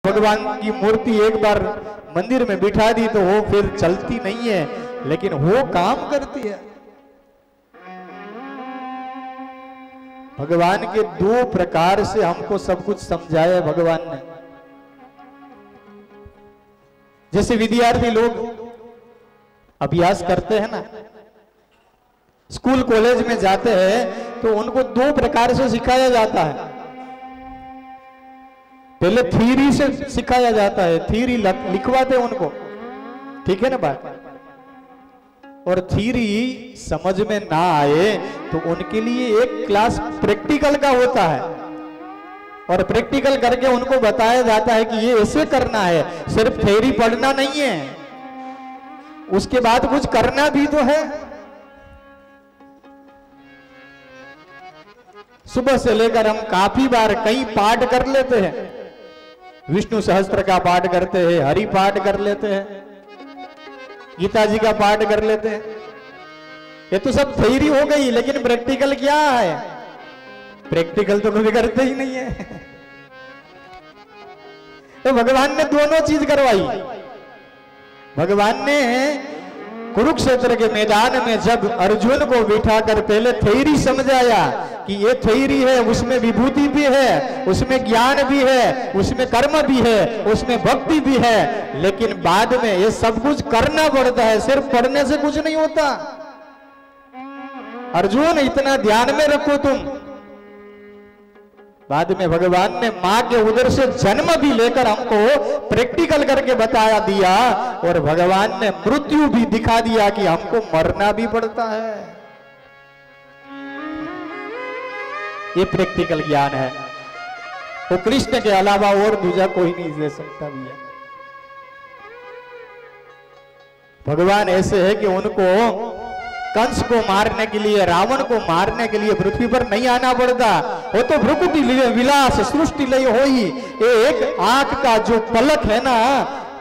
भगवान की मूर्ति एक बार मंदिर में बिठा दी तो वो फिर चलती नहीं है, लेकिन वो काम करती है। भगवान के दो प्रकार से हमको सब कुछ समझाया भगवान ने। जैसे विद्यार्थी लोग अभ्यास करते हैं ना, स्कूल कॉलेज में जाते हैं तो उनको दो प्रकार से सिखाया जाता है। पहले थ्योरी से सिखाया जाता है, थ्योरी लिखवाते उनको, ठीक है ना बात। और थ्योरी समझ में ना आए तो उनके लिए एक क्लास प्रैक्टिकल का होता है, और प्रैक्टिकल करके उनको बताया जाता है कि ये ऐसे करना है। सिर्फ थ्योरी पढ़ना नहीं है, उसके बाद कुछ करना भी तो है। सुबह से लेकर हम काफी बार कई पाठ कर लेते हैं, विष्णु सहस्त्र का पाठ करते हैं, हरि पाठ कर लेते हैं, गीता जी का पाठ कर लेते हैं। ये तो सब थ्योरी हो गई, लेकिन प्रैक्टिकल क्या है? प्रैक्टिकल तो कभी करते ही नहीं है। तो भगवान ने दोनों चीज करवाई। भगवान ने कुरुक्षेत्र के मैदान में जब अर्जुन को बिठाकर पहले थ्योरी समझाया कि ये थ्योरी है, उसमें विभूति भी है, उसमें ज्ञान भी है, उसमें कर्म भी है, उसमें भक्ति भी है, लेकिन बाद में ये सब कुछ करना पड़ता है, सिर्फ पढ़ने से कुछ नहीं होता। अर्जुन इतना ध्यान में रखो तुम। बाद में भगवान ने मां के उदर से जन्म भी लेकर हमको प्रैक्टिकल करके बताया दिया, और भगवान ने मृत्यु भी दिखा दिया कि हमको मरना भी पड़ता है। ये प्रैक्टिकल ज्ञान है, वो कृष्ण के अलावा और दूसरा कोई नहीं दे सकता भी है। भगवान ऐसे है कि उनको कंस को मारने के लिए, रावण को मारने के लिए पृथ्वी पर नहीं आना पड़ता। वो तो भ्रुकुटी विलास सृष्टि लय होई। एक आंख का जो पलक है ना,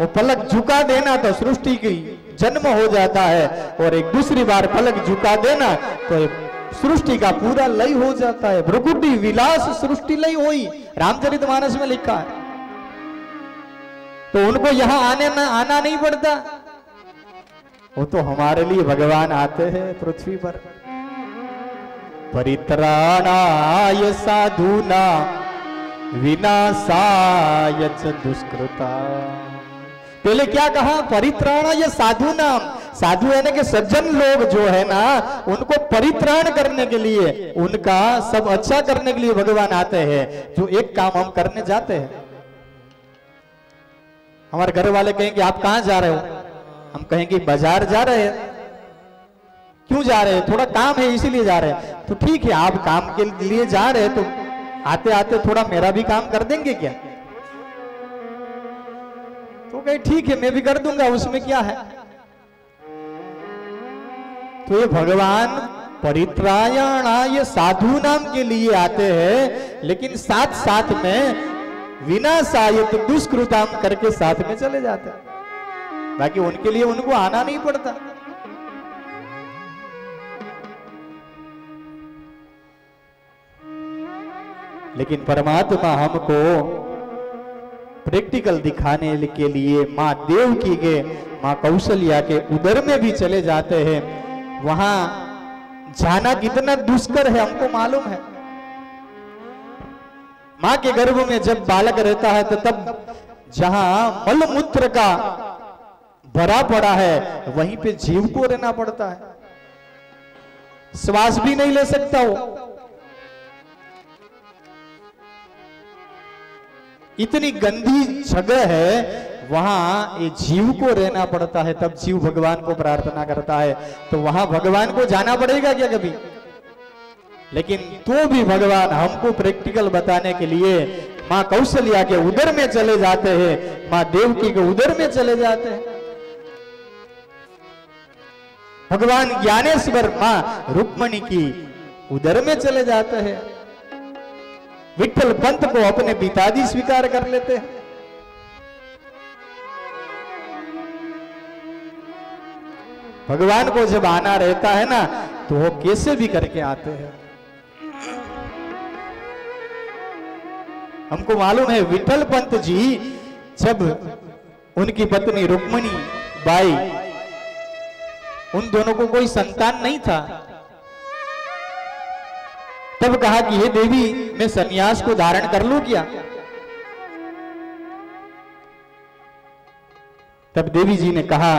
वो पलक झुका देना तो सृष्टि की जन्म हो जाता है, और एक दूसरी बार पलक झुका देना तो सृष्टि का पूरा लय हो जाता है। भ्रुकुटी विलास सृष्टि लय होई, रामचरितमानस में लिखा है। तो उनको यहां आना नहीं पड़ता, वो तो हमारे लिए भगवान आते हैं पृथ्वी पर। परित्राणाय साधूना विनाशाय च दुष्कृता। पहले क्या कहा? परित्राणाय साधूना। साधु है ना कि सज्जन लोग जो है ना, उनको परित्राण करने के लिए, उनका सब अच्छा करने के लिए भगवान आते हैं। जो एक काम हम करने जाते हैं, हमारे घर वाले कहेंगे आप कहां जा रहे हो, हम कहेंगे बाजार जा रहे हैं। क्यों जा रहे हैं? थोड़ा काम है इसीलिए जा रहे हैं। तो ठीक है, आप काम के लिए जा रहे हैं, तो आते आते थोड़ा मेरा भी काम कर देंगे क्या? तो कहे ठीक है, मैं भी कर दूंगा, उसमें क्या है। तो ये भगवान परित्राणाय साधु नाम के लिए आते हैं, लेकिन साथ साथ में विनाशाय दुष्कृताम करके साथ में चले जाते हैं। बाकी उनके लिए उनको आना नहीं पड़ता। लेकिन परमात्मा हमको प्रैक्टिकल दिखाने के लिए मां देवकी के, मां कौशल्या के उदर में भी चले जाते हैं। वहां जाना कितना दुष्कर है हमको मालूम है। मां के गर्भ में जब बालक रहता है तो तब जहां मलमूत्र का भरा पड़ा है, वहीं पे जीव को रहना पड़ता है, श्वास भी नहीं ले सकता वो। इतनी गंदी जगह है, वहां ये जीव को रहना पड़ता है, तब जीव भगवान को प्रार्थना करता है। तो वहां भगवान को जाना पड़ेगा क्या कभी? लेकिन तो भी भगवान हमको प्रैक्टिकल बताने के लिए मां कौशल्या के उदर में चले जाते हैं, मां देवकी के उदर में चले जाते हैं। भगवान ज्ञानेश्वर मां रुक्मणी की उदर में चले जाते हैं। विठल पंत को अपने पिताजी स्वीकार कर लेते हैं। भगवान को जब आना रहता है ना, तो वो कैसे भी करके आते हैं। हमको मालूम है विठल पंत जी जब उनकी पत्नी रुक्मिणी बाई, उन दोनों को कोई संतान नहीं था, तब कहा कि हे देवी, मैं सन्यास को धारण कर लूं क्या? तब देवी जी ने कहा,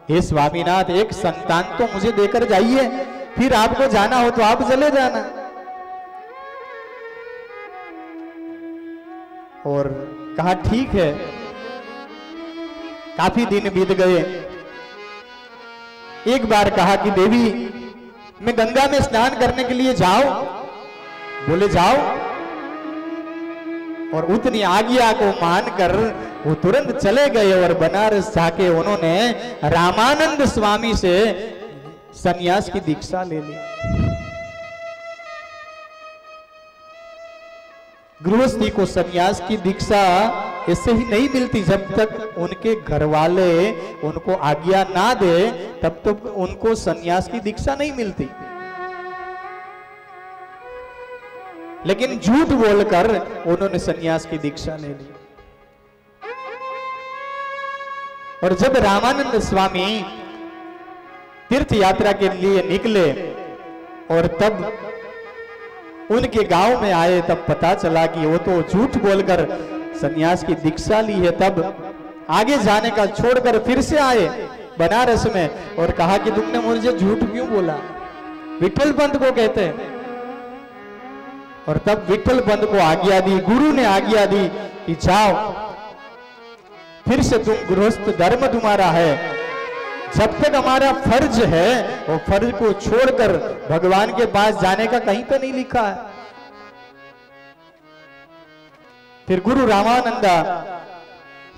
हे स्वामीनाथ, एक संतान तो मुझे देकर जाइए, फिर आपको जाना हो तो आप चले जाना। और कहा ठीक है। काफी दिन बीत गए। एक बार कहा कि देवी, मैं गंगा में स्नान करने के लिए जाऊं? बोले जाओ। और उतनी आज्ञा को मानकर वो तुरंत चले गए और बनारस जाके उन्होंने रामानंद स्वामी से सन्यास की दीक्षा ले ली। गृहस्थी को सन्यास की दीक्षा इससे ही नहीं मिलती, जब तक उनके घर वाले उनको आज्ञा ना दे तब तक उनको सन्यास की दीक्षा नहीं मिलती। लेकिन झूठ बोलकर उन्होंने सन्यास की दीक्षा ले ली। और जब रामानंद स्वामी तीर्थ यात्रा के लिए निकले और तब उनके गांव में आए, तब पता चला कि वो तो झूठ बोलकर सन्यास की दीक्षा ली है। तब आगे जाने का छोड़कर फिर से आए बनारस में और कहा कि तुमने मुझे झूठ क्यों बोला? विठल पंत को कहते हैं। और तब विठल पंत को आज्ञा दी, गुरु ने आज्ञा दी कि जाओ, फिर से तुम गृहस्थ धर्म तुम्हारा है, जब तक हमारा फर्ज है वो फर्ज को छोड़कर भगवान के पास जाने का कहीं पे नहीं लिखा है। फिर गुरु रामानंदा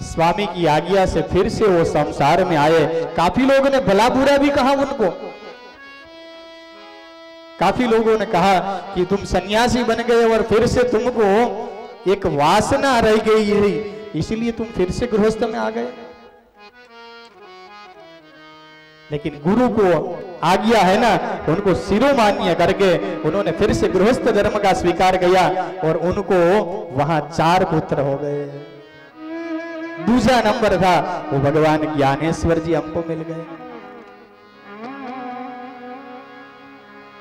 स्वामी की आज्ञा से फिर से वो संसार में आए। काफी लोगों ने भला बुरा भी कहा उनको, काफी लोगों ने कहा कि तुम सन्यासी बन गए और फिर से तुमको एक वासना रह गई है, इसलिए तुम फिर से गृहस्थ में आ गए। लेकिन गुरु को आज्ञा है ना, उनको शिरोमान्य करके उन्होंने फिर से गृहस्थ धर्म का स्वीकार किया और उनको वहां 4 पुत्र हो गए। दूसरा नंबर था वो भगवान ज्ञानेश्वर जी हमको मिल गए।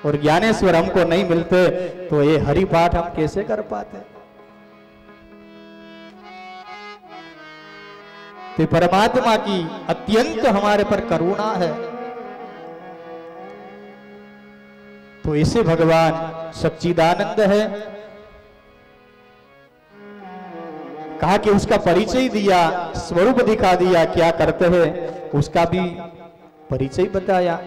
और ज्ञानेश्वर हमको नहीं मिलते तो ये हरि पाठ हम कैसे कर पाते? तो परमात्मा की अत्यंत हमारे पर करुणा है। तो इसे भगवान सच्चिदानंद है। कहा कि उसका परिचय दिया, स्वरूप दिखा दिया, क्या करते हैं उसका भी परिचय बताया।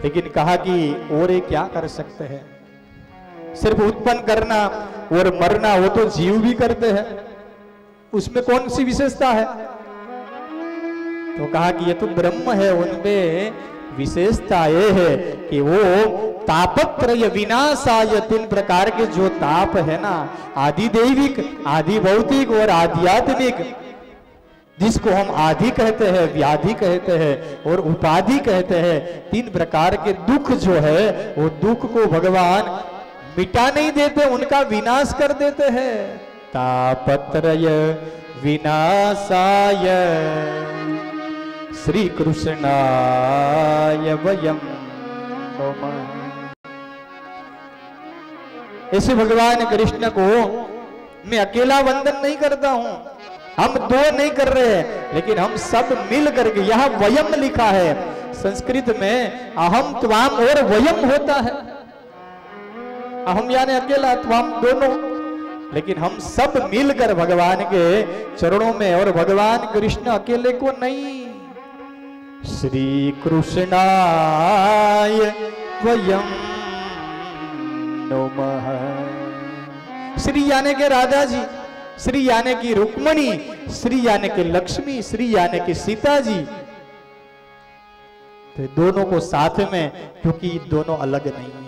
लेकिन कहा कि और ये क्या कर सकते हैं? सिर्फ उत्पन्न करना और मरना वो तो जीव भी करते हैं, उसमें कौन सी विशेषता है? तो कहा कि ये तो ब्रह्म है, उनमें विशेषता ये है कि वो तापत्रय विनाशाय, 3 प्रकार के जो ताप है ना, आदि दैविक, आदि भौतिक और आध्यात्मिक, जिसको हम आदि कहते हैं, व्याधि कहते हैं और उपाधि कहते हैं, 3 प्रकार के दुख जो है वो दुख को भगवान मिटा नहीं देते, उनका विनाश कर देते हैं। तापत्रय विनाशाय श्री कृष्णाय वयम नमः। ऐसे भगवान कृष्ण को मैं अकेला वंदन नहीं करता हूं, हम 2 नहीं कर रहे हैं, लेकिन हम सब मिल करके, यहां वयम लिखा है, संस्कृत में अहम त्वाम और वयम होता है। अहम यानी अकेला, त्वाम दोनों, लेकिन हम सब मिलकर भगवान के चरणों में, और भगवान कृष्ण अकेले को नहीं। श्री कृष्णाय वयम नमः। श्री यानी के राधा जी, श्री यानी की रुक्मणी, श्री यानी के लक्ष्मी, श्री यानी की सीता जी। तो दोनों को साथ में, क्योंकि दोनों अलग नहीं है।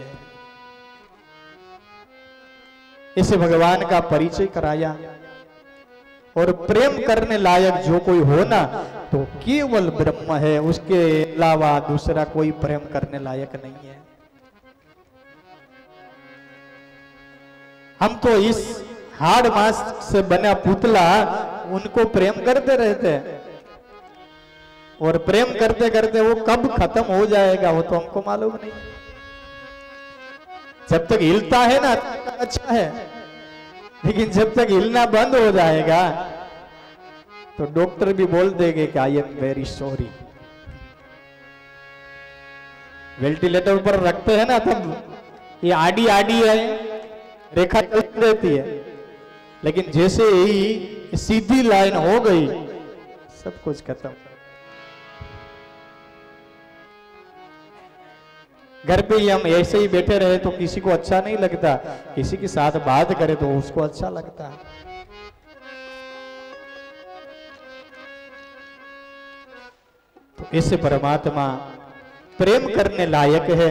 इसे भगवान का परिचय कराया। और प्रेम करने लायक जो कोई हो ना, तो केवल ब्रह्म है, उसके अलावा दूसरा कोई प्रेम करने लायक नहीं है। हम तो इस हाड़ मांस से बना पुतला उनको प्रेम करते रहते हैं, और प्रेम करते करते वो कब खत्म हो जाएगा वो तो हमको मालूम नहीं। जब तक हिलता है ना अच्छा है, लेकिन जब तक हिलना बंद हो जाएगा तो डॉक्टर भी बोल देंगे कि I am very sorry. Ventilator पर रखते हैं ना तब ये आड़ी आड़ी है, रेखा चलती रहती है, लेकिन जैसे ही सीधी लाइन हो गई सब कुछ खत्म। घर पे ही हम ऐसे ही बैठे रहे तो किसी को अच्छा नहीं लगता, किसी के साथ बात करे तो उसको अच्छा लगता है। तो ऐसे परमात्मा प्रेम करने लायक है,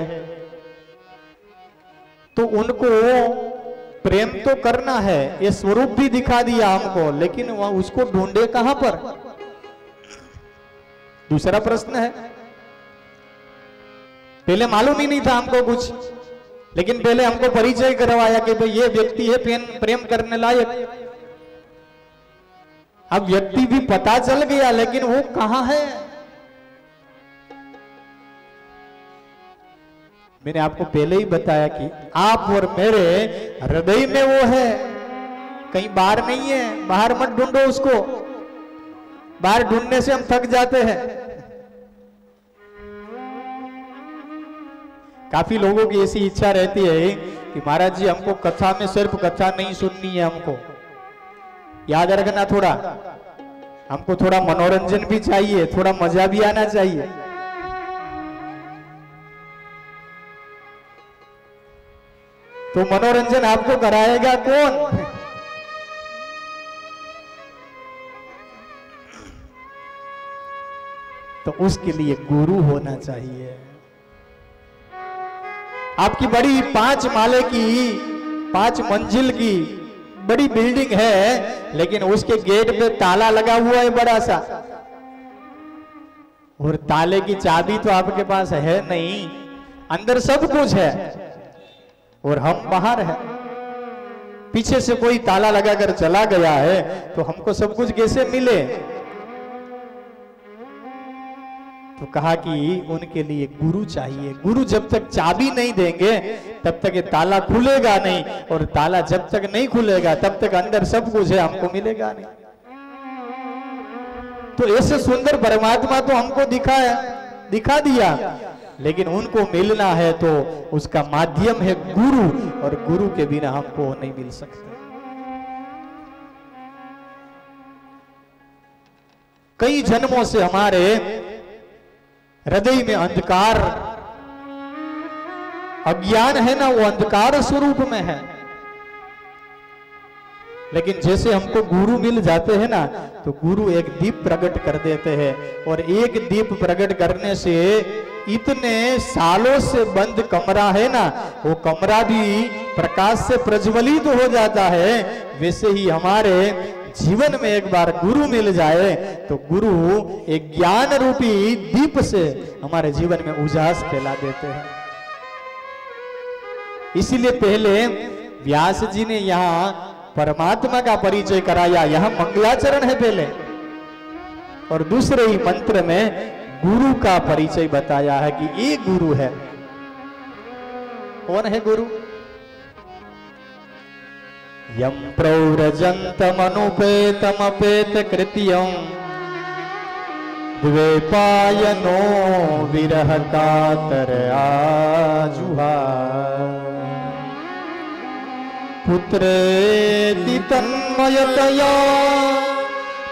तो उनको प्रेम तो करना है, ये स्वरूप भी दिखा दिया हमको, लेकिन वह उसको ढूंढे कहां पर? दूसरा प्रश्न है। पहले मालूम ही नहीं था हमको कुछ, लेकिन पहले हमको परिचय करवाया कि भाई ये व्यक्ति है प्रेम करने लायक। अब व्यक्ति भी पता चल गया, लेकिन वो कहां है? मैंने आपको पहले ही बताया कि आप और मेरे हृदय में वो है, कहीं बाहर नहीं है। बाहर मत ढूंढो उसको, बाहर ढूंढने से हम थक जाते हैं। काफी लोगों की ऐसी इच्छा रहती है कि महाराज जी हमको कथा में सिर्फ कथा नहीं सुननी है, हमको याद रखना, थोड़ा हमको थोड़ा मनोरंजन भी चाहिए, थोड़ा मजा भी आना चाहिए। तो मनोरंजन आपको कराएगा कौन? तो उसके लिए गुरु होना चाहिए। आपकी बड़ी 5 माले की 5 मंजिल की बड़ी बिल्डिंग है, लेकिन उसके गेट पे ताला लगा हुआ है बड़ा सा, और ताले की चाबी तो आपके पास है नहीं, अंदर सब कुछ है और हम बाहर हैं। पीछे से कोई ताला लगाकर चला गया है तो हमको सब कुछ कैसे मिले? तो कहा कि उनके लिए गुरु चाहिए। गुरु जब तक चाबी नहीं देंगे तब तक ये ताला खुलेगा नहीं, और ताला जब तक नहीं खुलेगा तब तक अंदर सब कुछ है, हमको मिलेगा नहीं। तो ऐसे सुंदर परमात्मा तो हमको दिखा दिया, लेकिन उनको मिलना है तो उसका माध्यम है गुरु, और गुरु के बिना हमको नहीं मिल सकता। कई जन्मों से हमारे हृदय में अंधकार अज्ञान है ना, वो अंधकार स्वरूप में है, लेकिन जैसे हमको गुरु मिल जाते हैं ना तो गुरु एक दीप प्रकट कर देते हैं, और एक दीप प्रकट करने से इतने सालों से बंद कमरा है ना, वो कमरा भी प्रकाश से प्रज्वलित हो जाता है। वैसे ही हमारे जीवन में एक बार गुरु मिल जाए तो गुरु एक ज्ञान रूपी दीप से हमारे जीवन में उजास फैला देते हैं। इसीलिए पहले व्यास जी ने यहाँ परमात्मा का परिचय कराया, यहाँ मंगलाचरण है पहले, और दूसरे ही मंत्र में गुरु का परिचय बताया है कि ये गुरु है। कौन है गुरु? यम प्रौरजन्तमनुपेतमपेत कृत्यं द्वैपायनो विरह कातर आजुहा पुत्रेति तन्मयतया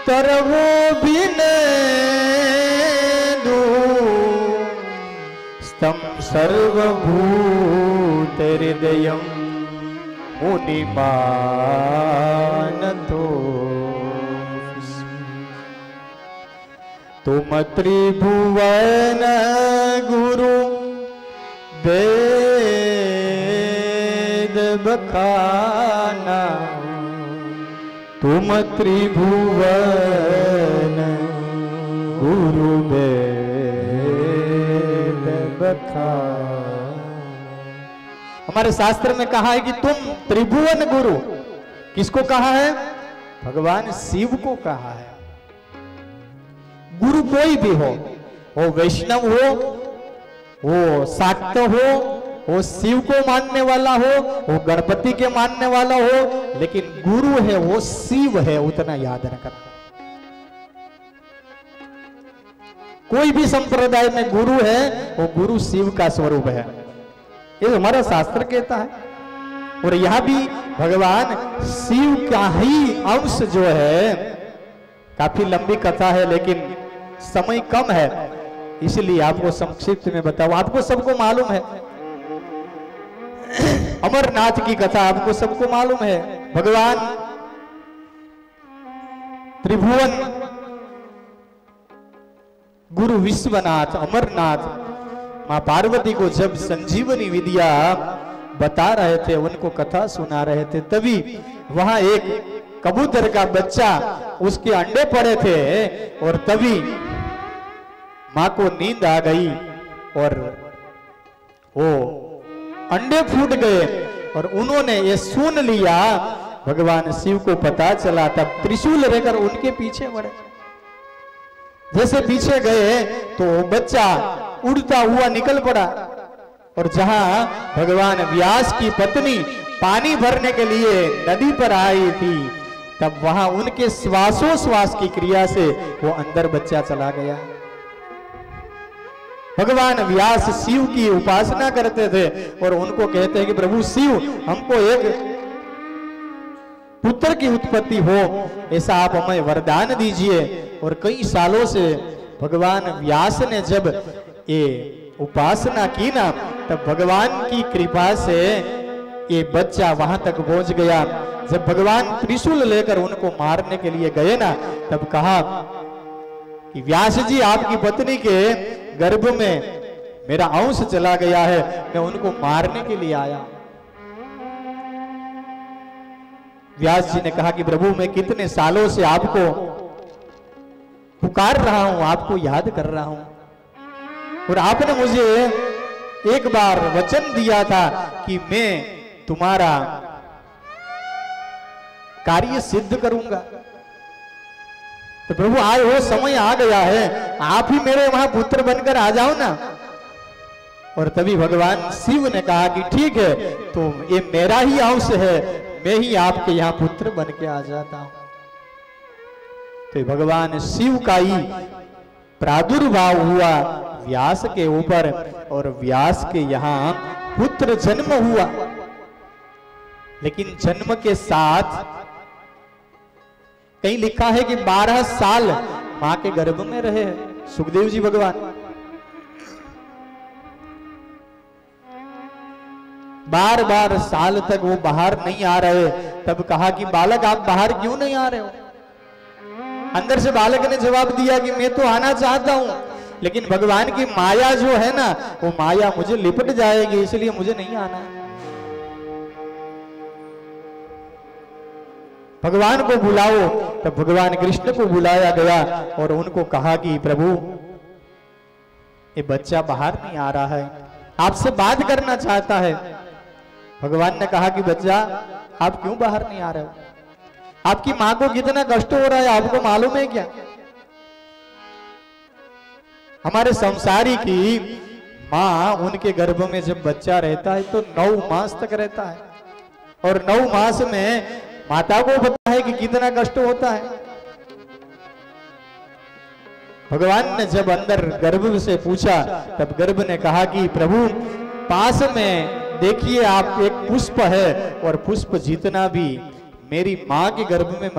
तरवो भिनेदु स्तम सर्वभूतहृदयं मुनिमानतो तुम त्रिभुवन गुरु वेद बखाना, तुम त्रिभुवन गुरु वेद बखाना। हमारे शास्त्र में कहा है कि तुम त्रिभुवन गुरु, किसको कहा है? भगवान शिव को कहा है। गुरु कोई भी हो, वो वैष्णव हो, वो शाक्त हो, वो शिव को मानने वाला हो, वो गणपति के मानने वाला हो, लेकिन गुरु है वो शिव है, उतना याद रखना। कोई भी संप्रदाय में गुरु है वो गुरु शिव का स्वरूप है, ये हमारा शास्त्र कहता है। और यहां भी भगवान शिव का ही अंश जो है, काफी लंबी कथा है लेकिन समय कम है, इसलिए आपको संक्षिप्त में बताऊं। आपको सबको मालूम है अमरनाथ की कथा, आपको सबको मालूम है। भगवान त्रिभुवन गुरु विश्वनाथ अमरनाथ मां पार्वती को जब संजीवनी विद्या बता रहे थे, उनको कथा सुना रहे थे, तभी वहां एक कबूतर का बच्चा, उसके अंडे पड़े थे और तभी मां को नींद आ गई और वो अंडे फूट गए और उन्होंने ये सुन लिया। भगवान शिव को पता चला, तब त्रिशूल लेकर उनके पीछे बढ़े। जैसे पीछे गए तो बच्चा उड़ता हुआ निकल पड़ा और जहां भगवान व्यास की पत्नी पानी भरने के लिए नदी पर आई थी, तब वहां उनके श्वासोश्वास की क्रिया से वो अंदर बच्चा चला गया। भगवान व्यास शिव की उपासना करते थे और उनको कहते हैं कि प्रभु शिव, हमको एक पुत्र की उत्पत्ति हो, ऐसा आप हमें वरदान दीजिए। और कई सालों से भगवान व्यास ने जब ये उपासना की ना, तब भगवान की कृपा से ये बच्चा वहां तक पहुंच गया। जब भगवान त्रिशूल लेकर उनको मारने के लिए गए ना, तब कहा कि व्यास जी, आपकी पत्नी के गर्भ में मेरा अंश चला गया है, मैं उनको मारने के लिए आया। व्यास जी ने कहा कि प्रभु, मैं कितने सालों से आपको पुकार रहा हूं, आपको याद कर रहा हूं, और आपने मुझे एक बार वचन दिया था कि मैं तुम्हारा कार्य सिद्ध करूंगा। तो प्रभु, आज वो समय आ गया है, आप ही मेरे वहां पुत्र बनकर आ जाओ ना। और तभी भगवान शिव ने कहा कि ठीक है, तो ये मेरा ही अंश है, मैं ही आपके यहां पुत्र बन के आ जाता हूं। तो भगवान शिव का ही प्रादुर्भाव हुआ व्यास के ऊपर और व्यास के यहां पुत्र जन्म हुआ। लेकिन जन्म के साथ कहीं लिखा है कि 12 साल मां के गर्भ में रहे सुखदेव जी भगवान। 12 साल तक वो बाहर नहीं आ रहे। तब कहा कि बालक, आप बाहर क्यों नहीं आ रहे हो? अंदर से बालक ने जवाब दिया कि मैं तो आना चाहता हूं, लेकिन भगवान की माया जो है ना, वो माया मुझे लिपट जाएगी, इसलिए मुझे नहीं आना। भगवान को बुलाओ। तब भगवान कृष्ण को बुलाया गया और उनको कहा कि प्रभु, ये बच्चा बाहर नहीं आ रहा है, आपसे बात करना चाहता है। भगवान ने कहा कि बच्चा, आप क्यों बाहर नहीं आ रहे हो? आपकी मां को कितना कष्ट हो रहा है, आपको मालूम है क्या? हमारे संसारी की मां, उनके गर्भ में जब बच्चा रहता है तो 9 मास तक रहता है, और 9 मास में माता को पता है कि कितना कष्ट होता है। भगवान ने जब अंदर गर्भ से पूछा, तब गर्भ ने कहा कि प्रभु, पास में देखिए आप एक पुष्प है, और पुष्प जितना भी मेरी मां के गर्भ में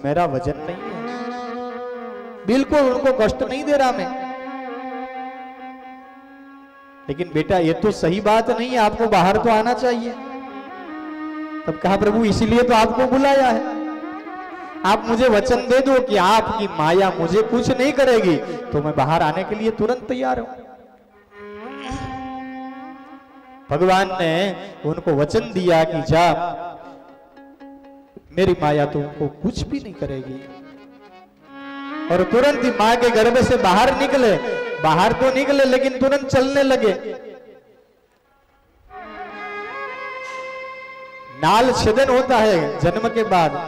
मेरा वजन नहीं है, बिल्कुल उनको कष्ट नहीं दे रहा मैं। लेकिन बेटा, ये तो सही बात नहीं है, आपको बाहर तो आना चाहिए। तब कहा प्रभु, इसीलिए तो आपको बुलाया है, आप मुझे वचन दे दो कि आपकी माया मुझे कुछ नहीं करेगी, तो मैं बाहर आने के लिए तुरंत तैयार हूं। भगवान ने उनको वचन दिया कि जा, मेरी माया तुमको कुछ भी नहीं करेगी। और तुरंत ही मां के गर्भ से बाहर निकले। बाहर तो निकले लेकिन तुरंत चलने लगे। नाल छेदन होता है जन्म के बाद,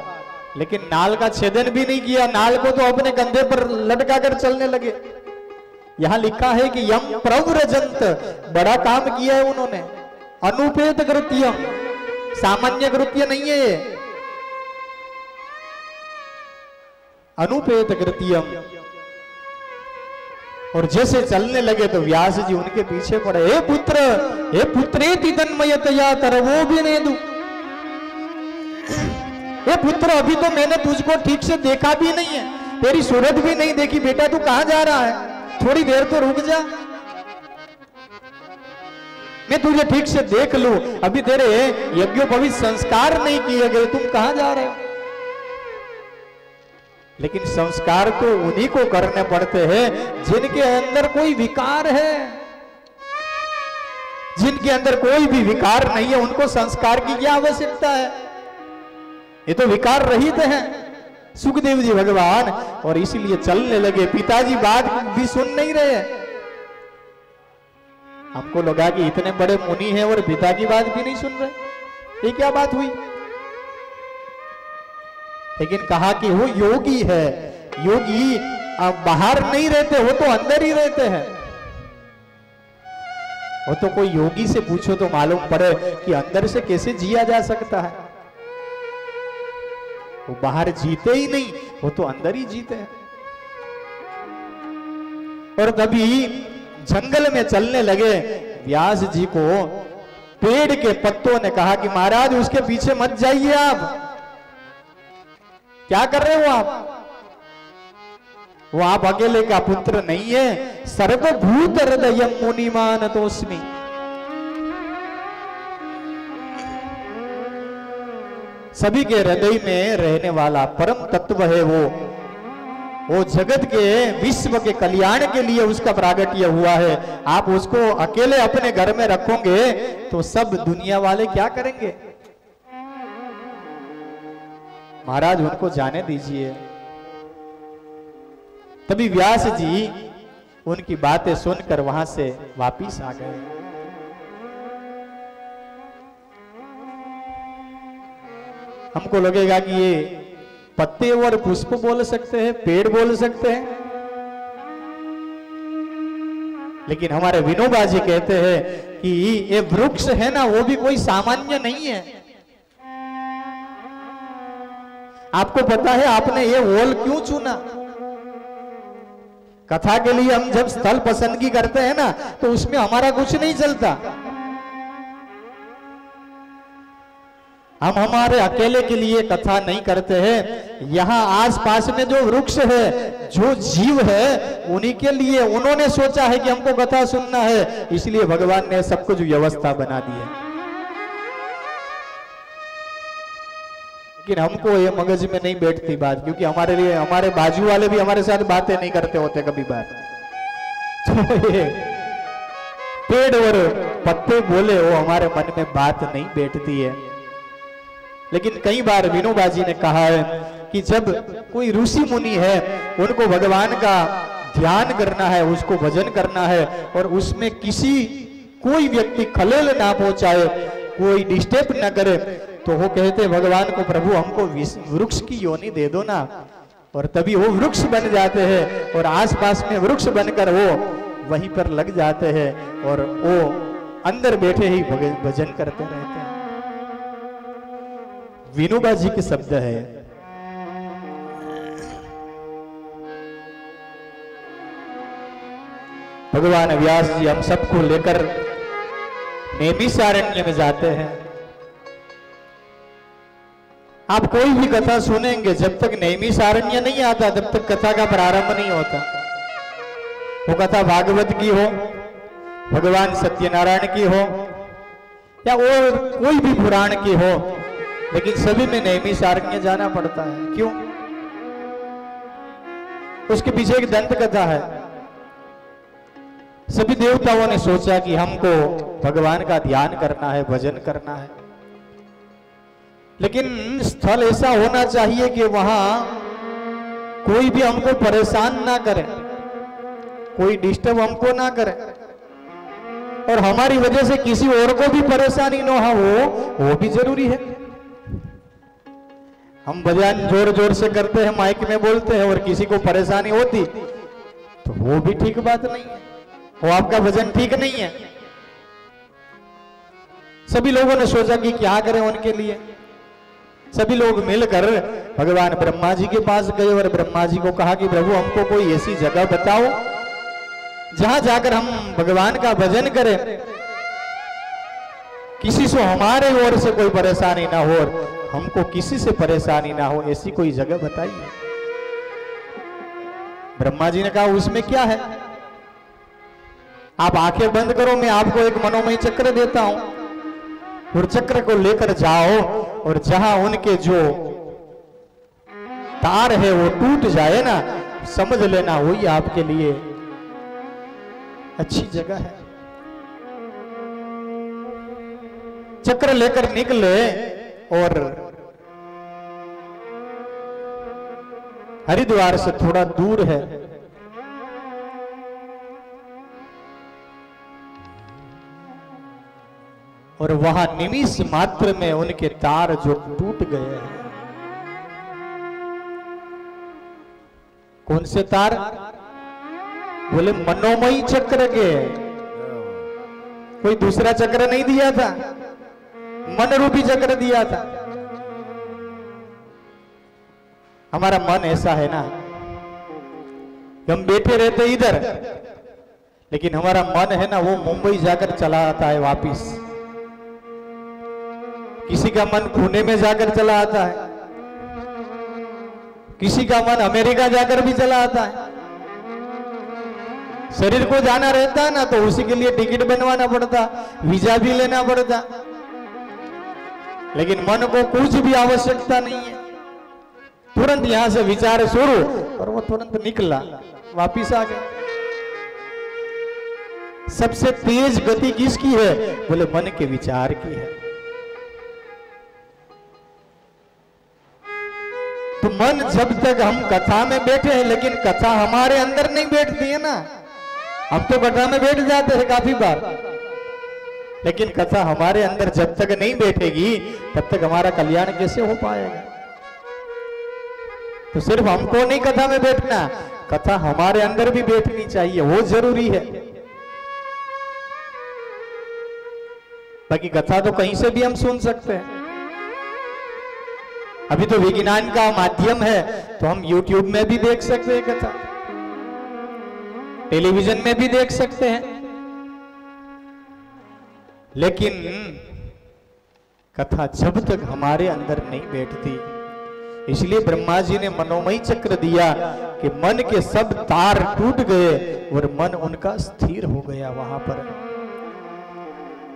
लेकिन नाल का छेदन भी नहीं किया, नाल को तो अपने कंधे पर लटका कर चलने लगे। यहां लिखा है कि यम प्रव्रजंत, बड़ा काम किया है उन्होंने। अनुपेत कृत्यम, सामान्य कृत्य नहीं है ये, अनुपेत कृत्यम। और जैसे चलने लगे तो व्यास जी उनके पीछे पड़े। हे पुत्रेति तन्मयतया तरवो भी नहीं दू। हे पुत्र, अभी तो मैंने तुझको ठीक से देखा भी नहीं है, तेरी सूरत भी नहीं देखी, बेटा तू कहां जा रहा है, थोड़ी देर तो रुक जा, मैं तुझे ठीक से देख लूं। अभी तेरे यज्ञोपवीत संस्कार नहीं किए गए, तुम कहां जा रहे हो। लेकिन संस्कार तो उन्हीं को करने पड़ते हैं जिनके अंदर कोई विकार है। जिनके अंदर कोई भी विकार नहीं है उनको संस्कार की क्या आवश्यकता है। ये तो विकार रहित हैं सुखदेव जी भगवान, और इसीलिए चलने लगे। पिताजी बात भी सुन नहीं रहे। हमको लगा कि इतने बड़े मुनि हैं और पिता की बात भी नहीं सुन रहे, ये क्या बात हुई। लेकिन कहा कि वो योगी है। योगी बाहर नहीं रहते, वो तो अंदर ही रहते हैं। वो तो कोई योगी से पूछो तो मालूम पड़े कि अंदर से कैसे जिया जा सकता है। वो बाहर जीते ही नहीं, वो तो अंदर ही जीते हैं। और तभी जंगल में चलने लगे। व्यास जी को पेड़ के पत्तों ने कहा कि महाराज उसके पीछे मत जाइए, आप क्या कर रहे हो वो आप अकेले का पुत्र नहीं है। सर्वभूत हृदय मुनिमान तोस्मि। सभी के हृदय में रहने वाला परम तत्व है वो जगत के विश्व के कल्याण के लिए उसका प्रागट्य हुआ है। आप उसको अकेले अपने घर में रखोगे तो सब दुनिया वाले क्या करेंगे। महाराज उनको जाने दीजिए। तभी व्यास जी उनकी बातें सुनकर वहां से वापिस आ गए। हमको लगेगा कि ये पत्ते और पुष्प बोल सकते हैं, पेड़ बोल सकते हैं, लेकिन हमारे विनोबा जी कहते हैं कि ये वृक्ष है ना, वो भी कोई सामान्य नहीं है। आपको पता है आपने ये ओल क्यों चुना। कथा के लिए हम जब स्थल पसंदगी करते हैं ना तो उसमें हमारा कुछ नहीं चलता। हम हमारे अकेले के लिए कथा नहीं करते हैं। यहाँ आसपास में जो वृक्ष है, जो जीव है, उन्हीं के लिए उन्होंने सोचा है कि हमको कथा सुनना है, इसलिए भगवान ने सब कुछ व्यवस्था बना दी है। लेकिन हमको ये मगज में नहीं बैठती बात, क्योंकि हमारे लिए हमारे बाजू वाले भी हमारे साथ बातें नहीं करते होते कभी बात। तो ये पेड़ और पत्ते बोले वो हमारे मन में बात नहीं बैठती है। लेकिन कई बार विनोबा जी ने कहा है कि जब कोई ऋषि मुनि है, उनको भगवान का ध्यान करना है, उसको भजन करना है, और उसमें कोई व्यक्ति खलेल ना पहुंचाए, कोई डिस्टर्ब ना करे, तो वो कहते भगवान को, प्रभु हमको वृक्ष की योनि दे दो ना। और तभी वो वृक्ष बन जाते हैं और आसपास में वृक्ष बनकर वो वहीं पर लग जाते हैं और वो अंदर बैठे ही भजन करते रहते हैं। विनोबा जी के शब्द है। भगवान व्यास जी हम सबको लेकर नैमिषारण्य में जाते हैं। आप कोई भी कथा सुनेंगे, जब तक नैमिषारण्य नहीं आता तब तक कथा का प्रारंभ नहीं होता। वो कथा भागवत की हो, भगवान सत्यनारायण की हो, या और कोई भी पुराण की हो, लेकिन सभी में नैमिषारण्य जाना पड़ता है। क्यों? उसके पीछे एक दंत कथा है। सभी देवताओं ने सोचा कि हमको भगवान का ध्यान करना है, भजन करना है, लेकिन स्थल ऐसा होना चाहिए कि वहां कोई भी हमको परेशान ना करे, कोई डिस्टर्ब हमको ना करे, और हमारी वजह से किसी और को भी परेशानी ना हो, वो भी जरूरी है। हम भजन जोर जोर से करते हैं, माइक में बोलते हैं और किसी को परेशानी होती तो वो भी ठीक बात नहीं है, वो आपका भजन ठीक नहीं है। सभी लोगों ने सोचा कि क्या करें उनके लिए। सभी लोग मिलकर भगवान ब्रह्मा जी के पास गए और ब्रह्मा जी को कहा कि प्रभु हमको कोई ऐसी जगह बताओ जहां जाकर हम भगवान का भजन करें, किसी से हमारे ओर से कोई परेशानी ना हो और हमको किसी से परेशानी ना हो, ऐसी कोई जगह बताइए। ब्रह्मा जी ने कहा उसमें क्या है, आप आंखें बंद करो, मैं आपको एक मनोमय चक्र देता हूं और चक्र को लेकर जाओ और जहां उनके जो तार है वो टूट जाए ना, समझ लेना वही आपके लिए अच्छी जगह है। चक्र लेकर निकले और हरिद्वार से थोड़ा दूर है और वहां निमिष मात्र में उनके तार जो टूट गए हैं। कौन से तार? बोले मनोमयी चक्र के। कोई दूसरा चक्र नहीं दिया था, मन रूपी चक्र दिया था। हमारा मन ऐसा है ना, हम बैठे रहते इधर, लेकिन हमारा मन है ना वो मुंबई जाकर चला आता है वापिस। किसी का मन पुणे में जाकर चला आता है, किसी का मन अमेरिका जाकर भी चला आता है। शरीर को जाना रहता है ना तो उसी के लिए टिकट बनवाना पड़ता, वीजा भी लेना पड़ता, लेकिन मन को कुछ भी आवश्यकता नहीं है। तुरंत यहां से विचार शुरू और वो तुरंत निकला, वापिस आ गया। सबसे तेज गति किसकी है? बोले मन के विचार की है। तो मन जब तक हम कथा में बैठे हैं, लेकिन कथा हमारे अंदर नहीं बैठती है ना। हम तो कथा में बैठ जाते हैं काफी बार, लेकिन कथा हमारे अंदर जब तक नहीं बैठेगी तब तक हमारा कल्याण कैसे हो पाएगा। तो सिर्फ हमको नहीं कथा में बैठना, कथा हमारे अंदर भी बैठनी चाहिए, वो जरूरी है। बाकी कथा तो कहीं से भी हम सुन सकते हैं। अभी तो विज्ञान का माध्यम है, तो हम YouTube में भी देख सकते हैं कथा, टेलीविजन में भी देख सकते हैं, लेकिन कथा जब तक हमारे अंदर नहीं बैठती, इसलिए ब्रह्मा जी ने मनोमय चक्र दिया कि मन के सब तार टूट गए और मन उनका स्थिर हो गया वहां पर।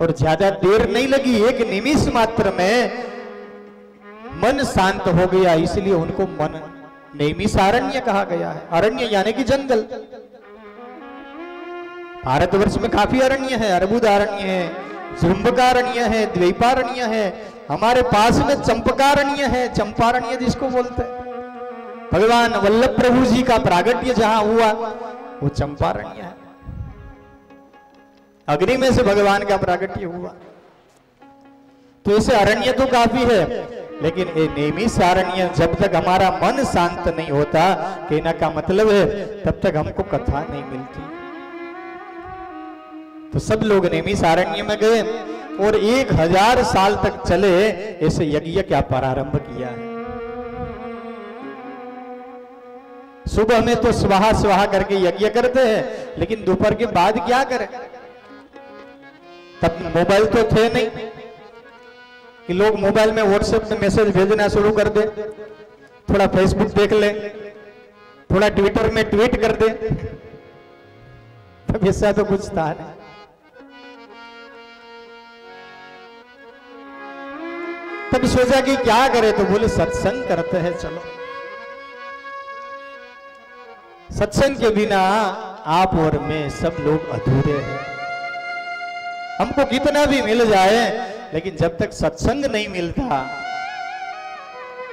और ज्यादा देर नहीं लगी, एक निमिष मात्र में मन शांत हो गया, इसलिए उनको मन नैमिषारण्य कहा गया है। अरण्य यानी कि जंगल। भारतवर्ष में काफी अरण्य है, अर्बुदारण्य है, जृंबकारण्य है, द्वैपारण्य है, हमारे पास में चंपकारण्य है, चंपारण्य जिसको बोलते हैं। भगवान वल्लभ प्रभु जी का प्रागट्य जहां हुआ वो चंपारण्य है। अग्नि में से भगवान का प्रागट्य हुआ। तो ऐसे अरण्य तो काफी है, लेकिन ये नैमिषारण्य जब तक हमारा मन शांत नहीं होता, कहने का मतलब है तब तक हमको कथा नहीं मिलती। तो सब लोग नैमिषारण्य में गए और 1000 साल तक चले ऐसे यज्ञ का प्रारंभ किया है। सुबह में तो स्वाहा स्वाहा करके यज्ञ करते हैं, लेकिन दोपहर के बाद क्या करें? तब मोबाइल तो थे नहीं कि लोग मोबाइल में व्हाट्सएप में मैसेज भेजना शुरू कर दे, थोड़ा फेसबुक देख ले, थोड़ा ट्विटर में ट्वीट कर दे। तब ऐसा तो कुछ था नहीं। तब सोचा कि क्या करे, तो बोले सत्संग करते हैं, चलो। सत्संग के बिना आप और मैं सब लोग अधूरे हैं। हमको कितना भी मिल जाए, लेकिन जब तक सत्संग नहीं मिलता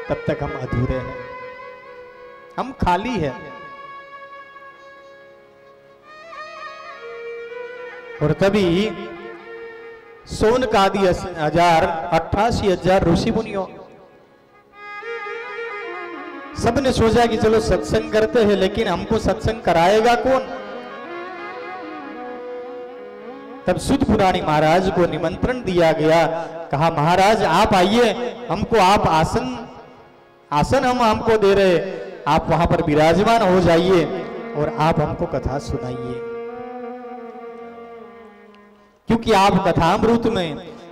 तब तक हम अधूरे हैं, हम खाली हैं। और तभी सोन का 88,000 ऋषि मुनियों सबने सोचा कि चलो सत्संग करते हैं, लेकिन हमको सत्संग कराएगा कौन? तब सुत पुराणी महाराज को निमंत्रण दिया गया। कहा महाराज आप आइए, हमको आप आसन हम हमको दे रहे, आप वहां पर विराजमान हो जाइए और आप हमको कथा सुनाइए, क्योंकि आप कथामृत में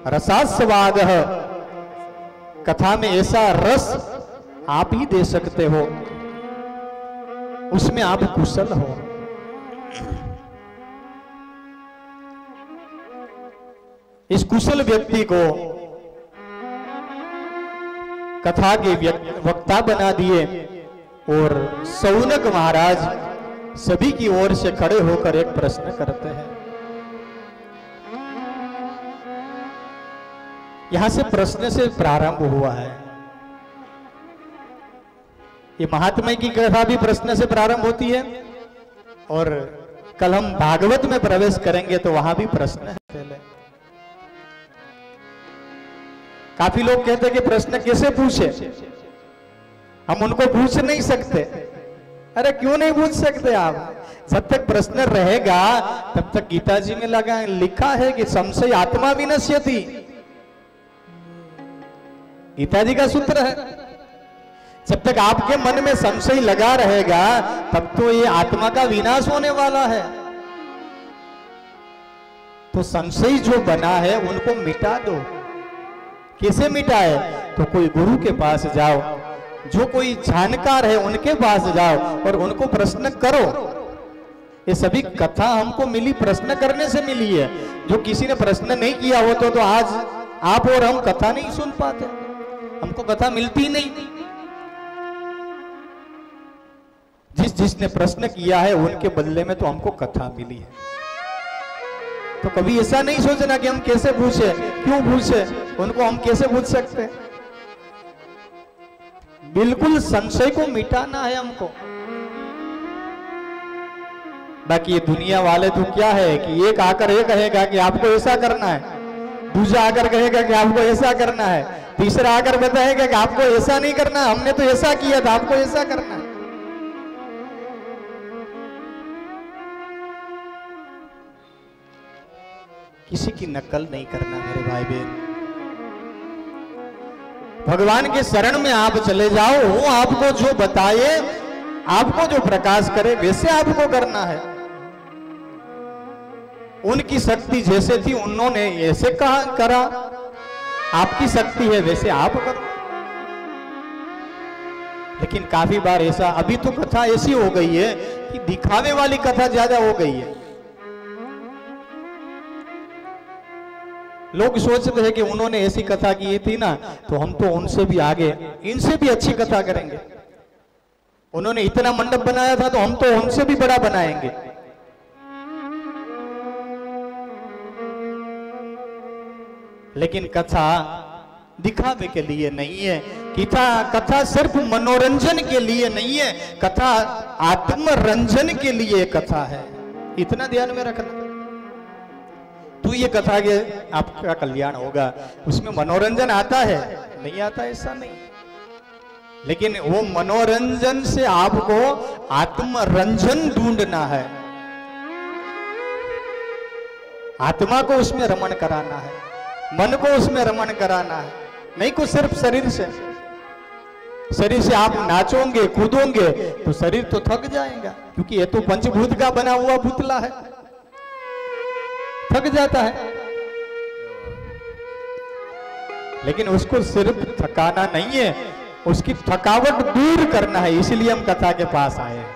रसास्वाद, कथा में ऐसा रस आप ही दे सकते हो, उसमें आप कुशल हो। इस कुशल व्यक्ति को कथा के वक्ता बना दिए और सौनक महाराज सभी की ओर से खड़े होकर एक प्रश्न करते हैं। यहां से प्रश्न से प्रारंभ हुआ है। ये महात्मा की कथा भी प्रश्न से प्रारंभ होती है और कल हम भागवत में प्रवेश करेंगे तो वहां भी प्रश्न है पहले। काफी लोग कहते हैं कि प्रश्न कैसे पूछे, हम उनको पूछ नहीं सकते। अरे क्यों नहीं पूछ सकते आप? जब तक प्रश्न रहेगा तब तक गीता जी में लिखा है कि संशय आत्मा विनश्यति, गीता जी का सूत्र है। जब तक आपके मन में संशय लगा रहेगा तब तो ये आत्मा का विनाश होने वाला है। तो संशय जो बना है उनको मिटा दो। कैसे मिटाए? तो कोई गुरु के पास जाओ, जो कोई जानकार है उनके पास जाओ और उनको प्रश्न करो। ये सभी कथा हमको मिली प्रश्न करने से मिली है। जो किसी ने प्रश्न नहीं किया हो तो आज आप और हम कथा नहीं सुन पाते, हमको कथा मिलती नहीं। जिसने प्रश्न किया है उनके बदले में तो हमको कथा मिली है। तो कभी ऐसा नहीं सोचना कि हम कैसे पूछे, क्यों पूछे, उनको हम कैसे पूछ सकते हैं। बिल्कुल संशय को मिटाना है हमको। बाकी ये दुनिया वाले तो क्या है कि एक आकर ये कहेगा कि आपको ऐसा करना है, दूसरा आकर कहेगा कि आपको ऐसा करना है, तीसरा आकर बताएगा कि आपको ऐसा नहीं करना, हमने तो ऐसा किया था, आपको ऐसा करना है। किसी की नकल नहीं करना मेरे भाई बहन। भगवान के शरण में आप चले जाओ, वो आपको जो बताए, आपको जो प्रकाश करे वैसे आपको करना है। उनकी शक्ति जैसे थी उन्होंने ऐसे करा, आपकी शक्ति है वैसे आप करो। लेकिन काफी बार ऐसा, अभी तो कथा ऐसी हो गई है कि दिखावे वाली कथा ज्यादा हो गई है। लोग सोचते हैं कि उन्होंने ऐसी कथा की थी ना तो हम तो उनसे भी आगे, इनसे भी अच्छी कथा करेंगे। उन्होंने इतना मंडप बनाया था तो हम तो उनसे भी बड़ा बनाएंगे। लेकिन कथा दिखावे के लिए नहीं है, कथा सिर्फ मनोरंजन के लिए नहीं है, कथा आत्मरंजन के लिए कथा है। इतना ध्यान में रखना। तो ये कथा के आपका कल्याण होगा, उसमें मनोरंजन आता है नहीं आता ऐसा नहीं, लेकिन वो मनोरंजन से आपको आत्मरंजन ढूंढना है, आत्मा को उसमें रमण कराना है, मन को उसमें रमण कराना है। नहीं को सिर्फ शरीर से आप नाचोगे कूदोगे तो शरीर तो थक जाएगा, क्योंकि ये तो पंचभूत का बना हुआ पुतला है, थक जाता है। लेकिन उसको सिर्फ थकाना नहीं है, उसकी थकावट दूर करना है। इसलिए हम कथा के पास आए हैं।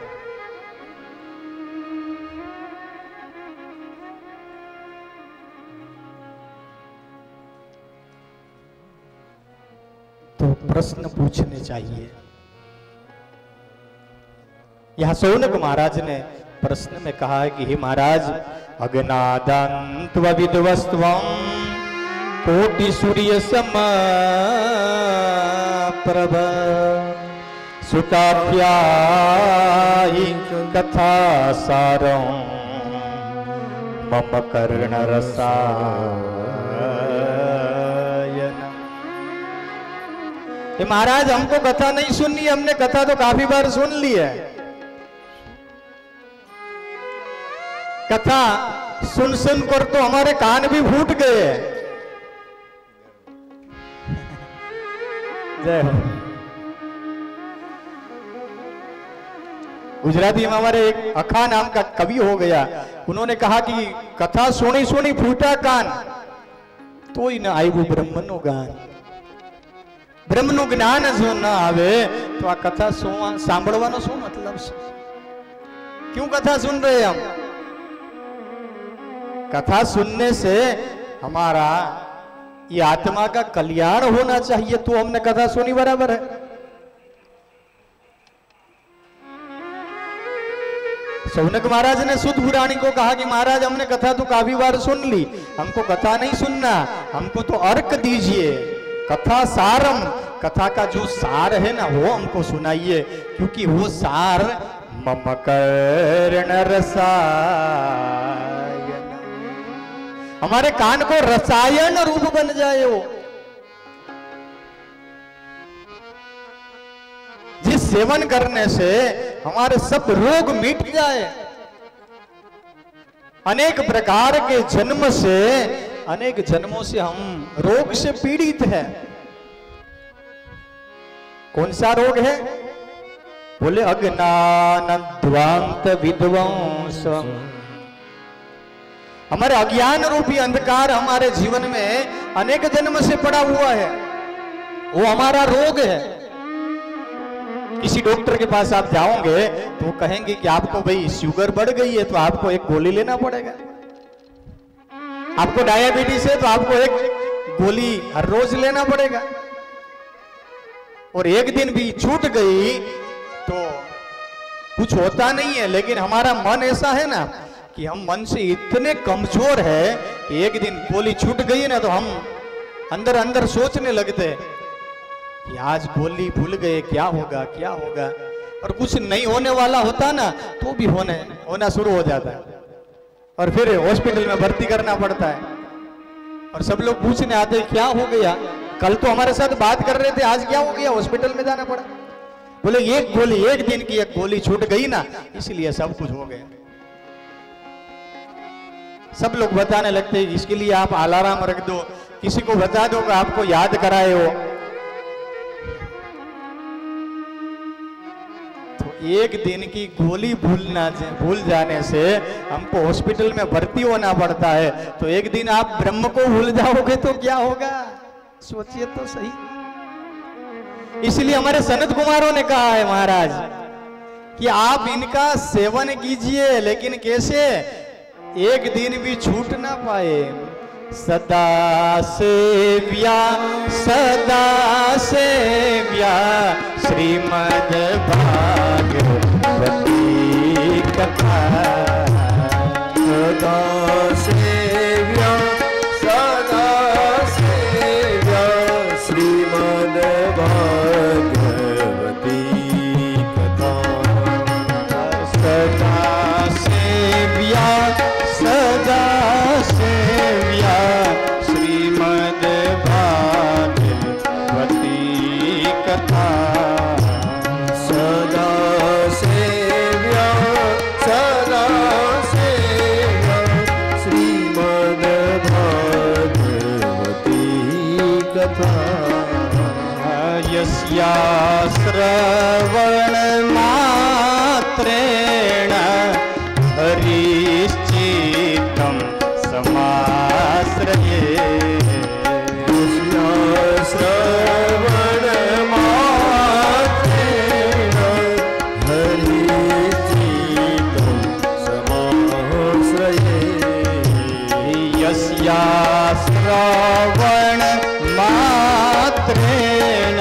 तो प्रश्न पूछने चाहिए। यहां सौनक महाराज ने प्रश्न में कहा है कि हे महाराज, अज्ञादंत्व विद्वस्त्वं कोटि सूर्य सम प्रभ सुताभ्याहि कथा सारं मम कर्ण रसायन। कि महाराज हमको कथा नहीं सुननी, हमने कथा तो काफी बार सुन ली है। कथा सुन सुन कर तो हमारे कान भी फूट गए। जय हो। गुजराती में हमारे एक अखा नाम का कवि हो गया, उन्होंने कहा कि कथा सुनी सुनी फूटा कान, तो ही ना आयु ब्रह्मनु गान। ब्रह्मनु ज्ञान जो ना आवे तो आ कथा सांभळवानो शो मतलब छे? क्यों कथा सुन रहे हम? कथा सुनने से हमारा ये आत्मा का कल्याण होना चाहिए, तो हमने कथा सुनी, बराबर है। सौनक महाराज ने सुत पुराणी को कहा कि महाराज हमने कथा तो काफी बार सुन ली, हमको कथा नहीं सुनना, हमको तो अर्क दीजिए, कथा सारम, कथा का जो सार है ना वो हमको सुनाइए, क्योंकि वो सार मम कर्ण रसायन, हमारे कान को रसायन रूप बन जाए वो, जिस सेवन करने से हमारे सब रोग मिट जाए। अनेक प्रकार के जन्म से, अनेक जन्मों से हम रोग से पीड़ित हैं। कौन सा रोग है? बोले अज्ञान ध्वांत विध्वंसम, हमारे अज्ञान रूपी अंधकार हमारे जीवन में अनेक जन्म से पड़ा हुआ है, वो हमारा रोग है। किसी डॉक्टर के पास आप जाओगे तो वो कहेंगे कि आपको भाई शुगर बढ़ गई है तो आपको एक गोली लेना पड़ेगा, आपको डायबिटीज है तो आपको एक गोली हर रोज लेना पड़ेगा। और एक दिन भी छूट गई तो कुछ होता नहीं है, लेकिन हमारा मन ऐसा है ना कि हम मन से इतने कमजोर है कि एक दिन गोली छूट गई ना तो हम अंदर अंदर सोचने लगते हैं कि आज गोली भूल गए, क्या होगा क्या होगा। और कुछ नहीं होने वाला होता ना तो भी होना शुरू हो जाता है, और फिर हॉस्पिटल में भर्ती करना पड़ता है, और सब लोग पूछने आते हैं क्या हो गया, कल तो हमारे साथ बात कर रहे थे, आज क्या हो गया, हॉस्पिटल में जाना पड़ा। बोले एक गोली, एक दिन की एक गोली छूट गई ना, इसलिए सब कुछ हो गया। सब लोग बताने लगते हैं इसके लिए आप अलार्म रख दो, किसी को बता दो कि आपको याद कराए हो। तो एक दिन की गोली भूल जाने से हमको हॉस्पिटल में भर्ती होना पड़ता है, तो एक दिन आप ब्रह्म को भूल जाओगे तो क्या होगा, सोचिए तो सही। इसलिए हमारे सनत कुमारों ने कहा है महाराज कि आप इनका सेवन कीजिए, लेकिन कैसे, एक दिन भी छूट ना पाए। सदा सेव्या श्रीमद् भागवती कथा, सदा सेव्या श्रीमद् भागवती कथा, सदा सेव्या श्रीमद् भागवती कथा, सदा सेव्या श्रीमद् भागवती कथा, यस्या श्रवण मात्रेण हरिश्चित्तं समाश्रये, श्रवण मात्रेण हरिश्चित्तं समाश्रये, यस्या श्रवण मात्रेण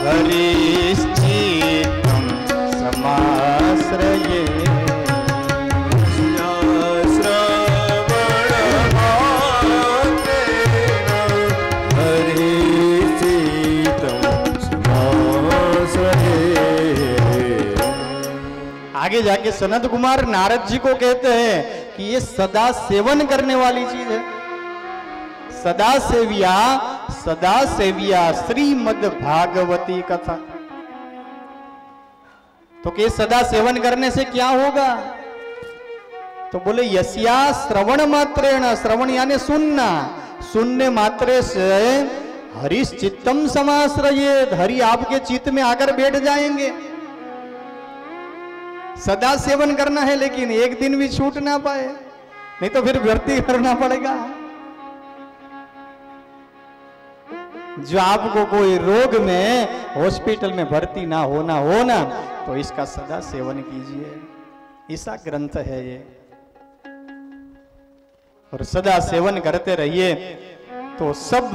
हरिश्चित्तं समाश्रये, आगे जाके सनत कुमार नारद जी को कहते हैं कि ये सदा सेवन करने वाली चीज है। सदा सेविया श्रीमद् भागवती कथा। तो कि सदा सेवन करने से क्या होगा? तो बोले यस्या श्रवण मात्रेण, श्रवण यानी सुनना, सुनने मात्रे से हरिश चित्तम समाश्रयेत, हरि आपके चित्त में आकर बैठ जाएंगे। सदा सेवन करना है लेकिन एक दिन भी छूट ना पाए, नहीं तो फिर भर्ती करना पड़ेगा। जो आपको कोई रोग में हॉस्पिटल में भर्ती ना होना तो इसका सदा सेवन कीजिए, ऐसा ग्रंथ है ये। और सदा सेवन करते रहिए तो सब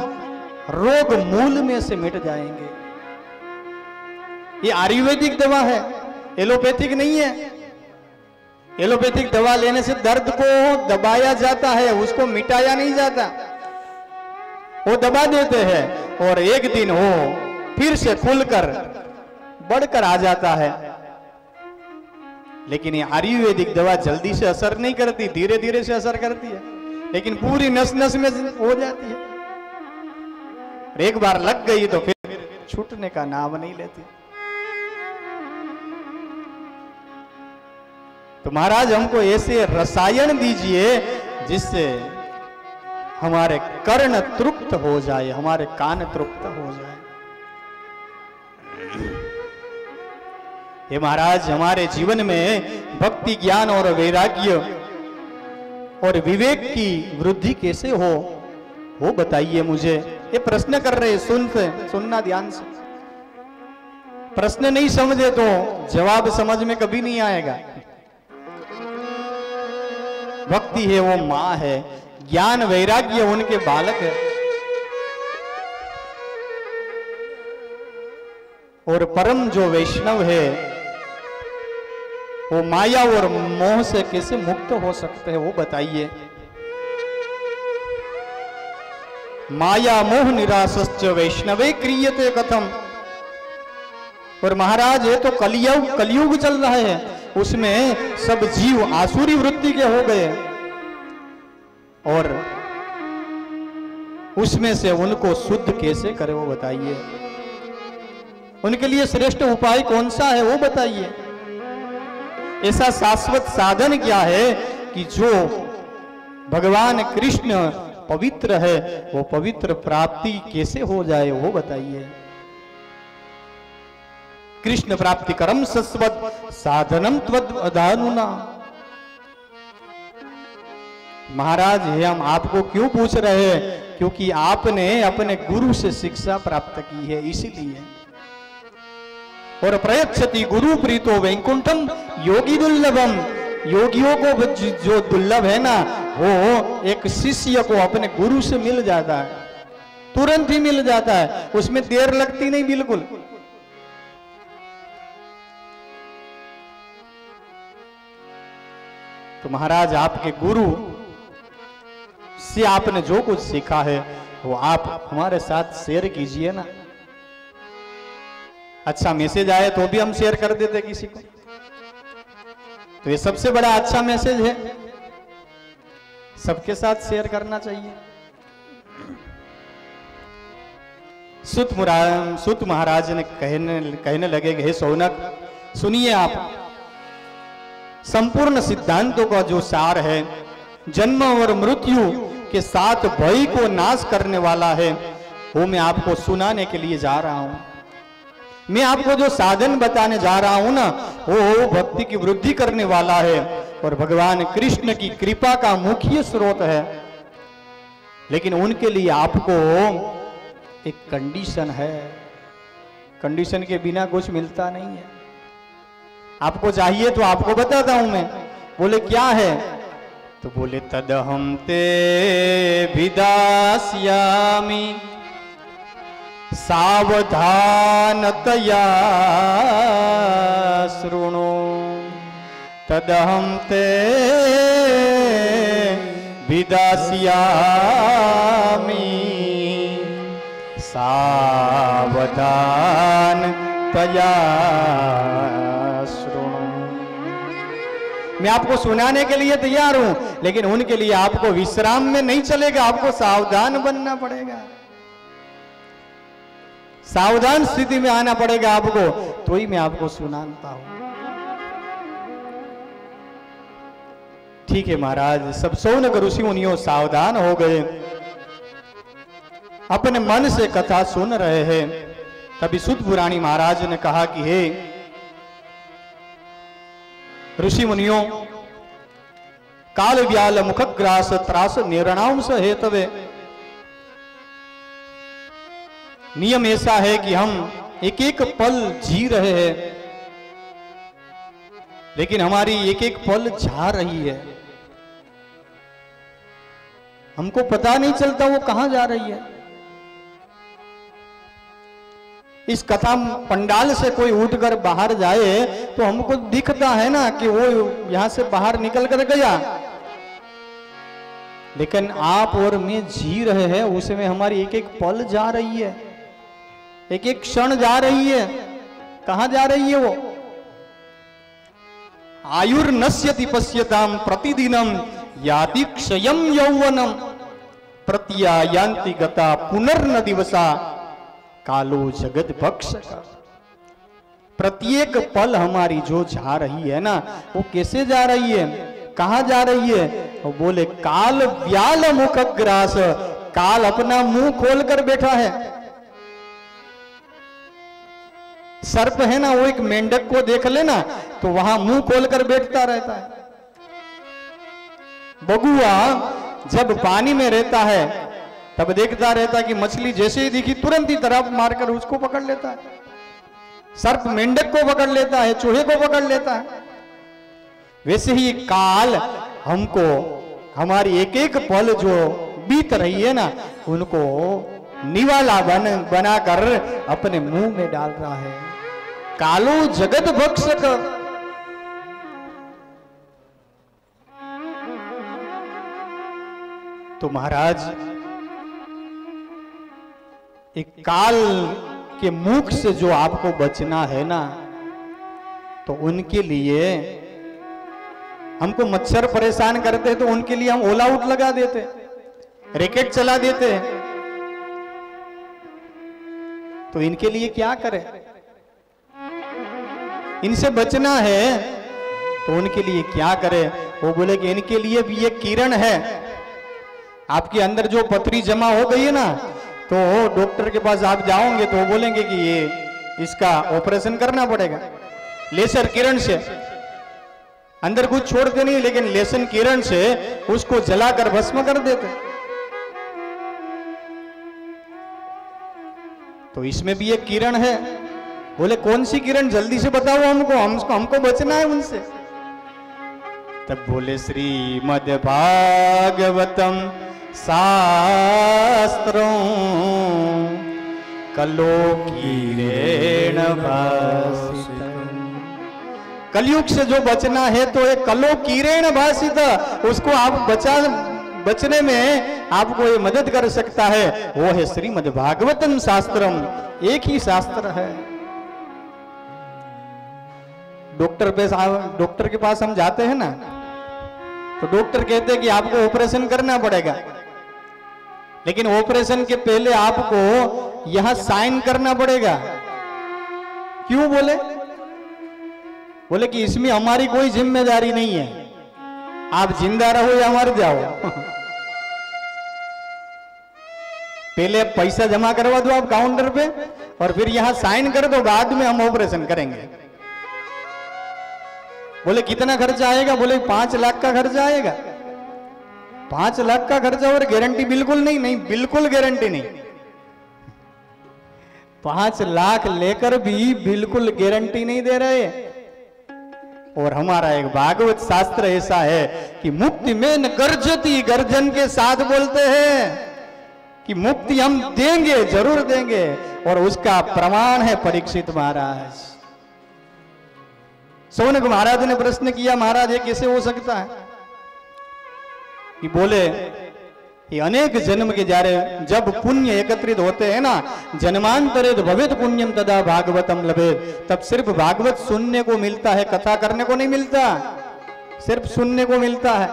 रोग मूल में से मिट जाएंगे। ये आयुर्वेदिक दवा है, एलोपैथिक नहीं है। एलोपैथिक दवा लेने से दर्द को दबाया जाता है, उसको मिटाया नहीं जाता। वो दबा देते हैं और एक दिन वो फिर से खुलकर बढ़कर आ जाता है। लेकिन ये आयुर्वेदिक दवा जल्दी से असर नहीं करती, धीरे धीरे से असर करती है, लेकिन पूरी नस नस में हो जाती है। एक बार लग गई तो फिर छूटने का नाम नहीं लेती। तो महाराज हमको ऐसे रसायन दीजिए जिससे हमारे कर्ण तृप्त हो जाए, हमारे कान तृप्त हो जाए। हे महाराज, हमारे जीवन में भक्ति, ज्ञान और वैराग्य और विवेक की वृद्धि कैसे हो, वो बताइए मुझे। ये प्रश्न कर रहे, सुनना ध्यान से। प्रश्न नहीं समझे तो जवाब समझ में कभी नहीं आएगा। भक्ति है वो माँ है, ज्ञान वैराग्य उनके बालक है, और परम जो वैष्णव है वो माया और मोह से कैसे मुक्त हो सकते हैं, वो बताइए। माया मोह निरासश्च वैष्णवे क्रियते कथम। और महाराज ये तो कलयुग चल रहा है, उसमें सब जीव आसुरी वृत्ति के हो गए और उसमें से उनको शुद्ध कैसे करे वो बताइए। उनके लिए श्रेष्ठ उपाय कौन सा है वो बताइए। ऐसा शाश्वत साधन क्या है कि जो भगवान कृष्ण पवित्र है वो पवित्र प्राप्ति कैसे हो जाए वो बताइए। कृष्ण प्राप्ति करम सस्वद साधनम त्वदानुना। महाराज ये हम आपको क्यों पूछ रहे हैं? क्योंकि आपने अपने गुरु से शिक्षा प्राप्त की है, इसीलिए। और प्रयच्छति गुरु प्रीतो वैकुंठम योगी दुर्लभम। योगियों को जो दुर्लभ है ना, वो एक शिष्य को अपने गुरु से मिल जाता है, तुरंत ही मिल जाता है, उसमें देर लगती नहीं बिल्कुल। तो महाराज आपके गुरु से आपने जो कुछ सीखा है वो आप हमारे साथ शेयर कीजिए ना। अच्छा मैसेज आए तो भी हम शेयर कर देते किसी को, तो ये सबसे बड़ा अच्छा मैसेज है, सबके साथ शेयर करना चाहिए। सुत महाराज ने कहने लगे, हे शौनक सुनिए आप, संपूर्ण सिद्धांतों का जो सार है, जन्म और मृत्यु के साथ भय को नाश करने वाला है, वो मैं आपको सुनाने के लिए जा रहा हूं। मैं आपको जो साधन बताने जा रहा हूं ना, वो भक्ति की वृद्धि करने वाला है और भगवान कृष्ण की कृपा का मुख्य स्रोत है। लेकिन उनके लिए आपको एक कंडीशन है, कंडीशन के बिना कुछ मिलता नहीं है। आपको चाहिए तो आपको बताता हूं मैं। बोले क्या है? तो बोले तदहम ते विदास्यामि सावधानतया शृणु। तदहम ते विदास्यामि सावधानतया शृणु। मैं आपको सुनाने के लिए तैयार हूं, लेकिन उनके लिए आपको विश्राम में नहीं चलेगा, आपको सावधान बनना पड़ेगा, सावधान स्थिति में आना पड़ेगा आपको, तो ही मैं आपको सुनाता हूं। ठीक है महाराज, सब सौनक ऋषि मुनियों सावधान हो गए, अपने मन से कथा सुन रहे हैं। तभी सुत पुराणी महाराज ने कहा कि हे ऋषि मुनियों, काल व्याल मुखग्रास त्रास निर्णांस हेतवे, नियम ऐसा है कि हम एक एक पल जी रहे हैं, लेकिन हमारी एक एक पल जा रही है, हमको पता नहीं चलता वो कहां जा रही है। इस कथा पंडाल से कोई उठकर बाहर जाए तो हमको दिखता है ना कि वो यहां से बाहर निकल कर गया, लेकिन आप और मैं जी रहे हैं, उसमें हमारी एक एक पल जा रही है, एक एक क्षण जा रही है। कहां जा रही है वो? आयुर्नश्यति पश्यताम प्रतिदिनम याति क्षयम यौवनम प्रत्यायांति गता पुनर्न दिवसा कालो जगत भक्षक। प्रत्येक पल हमारी जो जा रही है ना, वो कैसे जा रही है, कहां जा रही है? वो बोले काल व्याल मुखग्रास, काल अपना मुंह खोलकर बैठा है। सर्प है ना, वो एक मेंढक को देख लेना तो वहां मुंह खोलकर बैठता रहता है। बगुआ जब पानी में रहता है तब देखता रहता कि मछली जैसे ही दिखी तुरंत ही तरफ मारकर उसको पकड़ लेता है। सर्प मेंढक को पकड़ लेता है, चूहे को पकड़ लेता है। वैसे ही काल हमको हमारी एक एक पल जो बीत रही है ना, उनको निवाला बनाकर अपने मुंह में डाल रहा है। कालो जगत भक्षक। तो महाराज, एक काल के मुख से जो आपको बचना है ना, तो उनके लिए हमको मच्छर परेशान करते हैं तो उनके लिए हम ऑल आउट लगा देते, रैकेट चला देते हैं। तो इनके लिए क्या करें? इनसे बचना है तो उनके लिए क्या करें? वो बोले कि इनके लिए भी एक किरण है। आपके अंदर जो पथरी जमा हो गई है ना, तो डॉक्टर के पास आप जाओगे तो वो बोलेंगे कि ये इसका ऑपरेशन करना पड़ेगा लेजर किरण से। अंदर कुछ छोड़ते नहीं, लेकिन लेजर किरण से उसको जलाकर भस्म कर देते। तो इसमें भी एक किरण है। बोले कौन सी किरण, जल्दी से बताओ हमको बचना है उनसे। तब बोले श्रीमद् भागवतम शास्त्रों कलोकीरेण भासितम्। कलयुग से जो बचना है तो एक कलोकीरेण भासित, उसको आप बचने में आपको ये मदद कर सकता है, वो है श्रीमद् भागवतम शास्त्रम। एक ही शास्त्र है। डॉक्टर के पास हम जाते हैं ना, तो डॉक्टर कहते हैं कि आपको ऑपरेशन करना पड़ेगा, लेकिन ऑपरेशन के पहले आपको यहां साइन करना पड़ेगा। क्यों? बोले कि इसमें हमारी कोई जिम्मेदारी नहीं है, आप जिंदा रहो या मर जाओ। पहले पैसा जमा करवा दो आप काउंटर पे, और फिर यहां साइन कर दो, बाद में हम ऑपरेशन करेंगे। बोले कितना खर्चा आएगा? बोले 5 लाख का खर्चा आएगा। 5 लाख का खर्चा और गारंटी बिल्कुल नहीं, बिल्कुल गारंटी नहीं। 5 लाख लेकर भी बिल्कुल गारंटी नहीं दे रहे। और हमारा एक भागवत शास्त्र ऐसा है कि मुक्ति में न गर्जती, गर्जन के साथ बोलते हैं कि मुक्ति हम देंगे, जरूर देंगे। और उसका प्रमाण है परीक्षित महाराज। सौनक महाराज ने प्रश्न किया, महाराज ये कैसे हो सकता है? कि बोले ये अनेक जन्म के जब पुण्य एकत्रित होते हैं ना, जन्मांतरे भवेत पुण्यम तदा भागवतम लभेत, तब सिर्फ भागवत सुनने को मिलता है, कथा करने को नहीं मिलता। सिर्फ सुनने को मिलता है।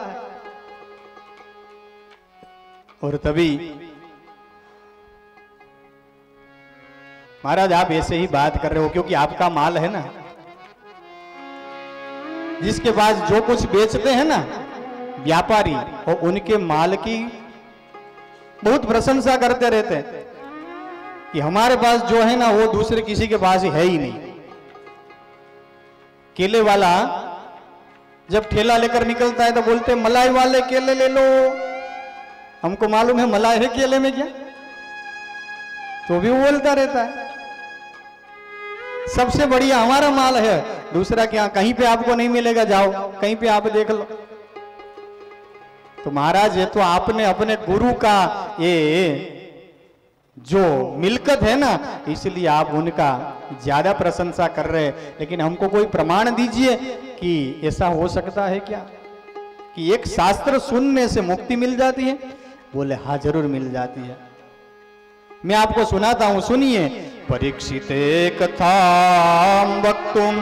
और तभी महाराज आप ऐसे ही बात कर रहे हो क्योंकि आपका माल है ना, जिसके पास जो कुछ बेचते हैं ना व्यापारी, और उनके माल की बहुत प्रशंसा करते रहते हैं कि हमारे पास जो है ना वो दूसरे किसी के पास है ही नहीं। केले वाला जब ठेला लेकर निकलता है तो बोलते हैं मलाई वाले केले ले लो, हमको मालूम है मलाई है केले में क्या, तो भी वो बोलता रहता है सबसे बढ़िया हमारा माल है, दूसरा क्या कहीं पे आपको नहीं मिलेगा, जाओ कहीं पे आप देख लो। तो महाराज ये तो आपने अपने गुरु का ये जो मिलकत है ना, इसलिए आप उनका ज्यादा प्रशंसा कर रहे हैं। लेकिन हमको कोई प्रमाण दीजिए कि ऐसा हो सकता है क्या कि एक शास्त्र सुनने से मुक्ति मिल जाती है? बोले हाँ जरूर मिल जाती है। मैं आपको सुनाता हूं, सुनिए। परीक्षिते कथाम वक्तुम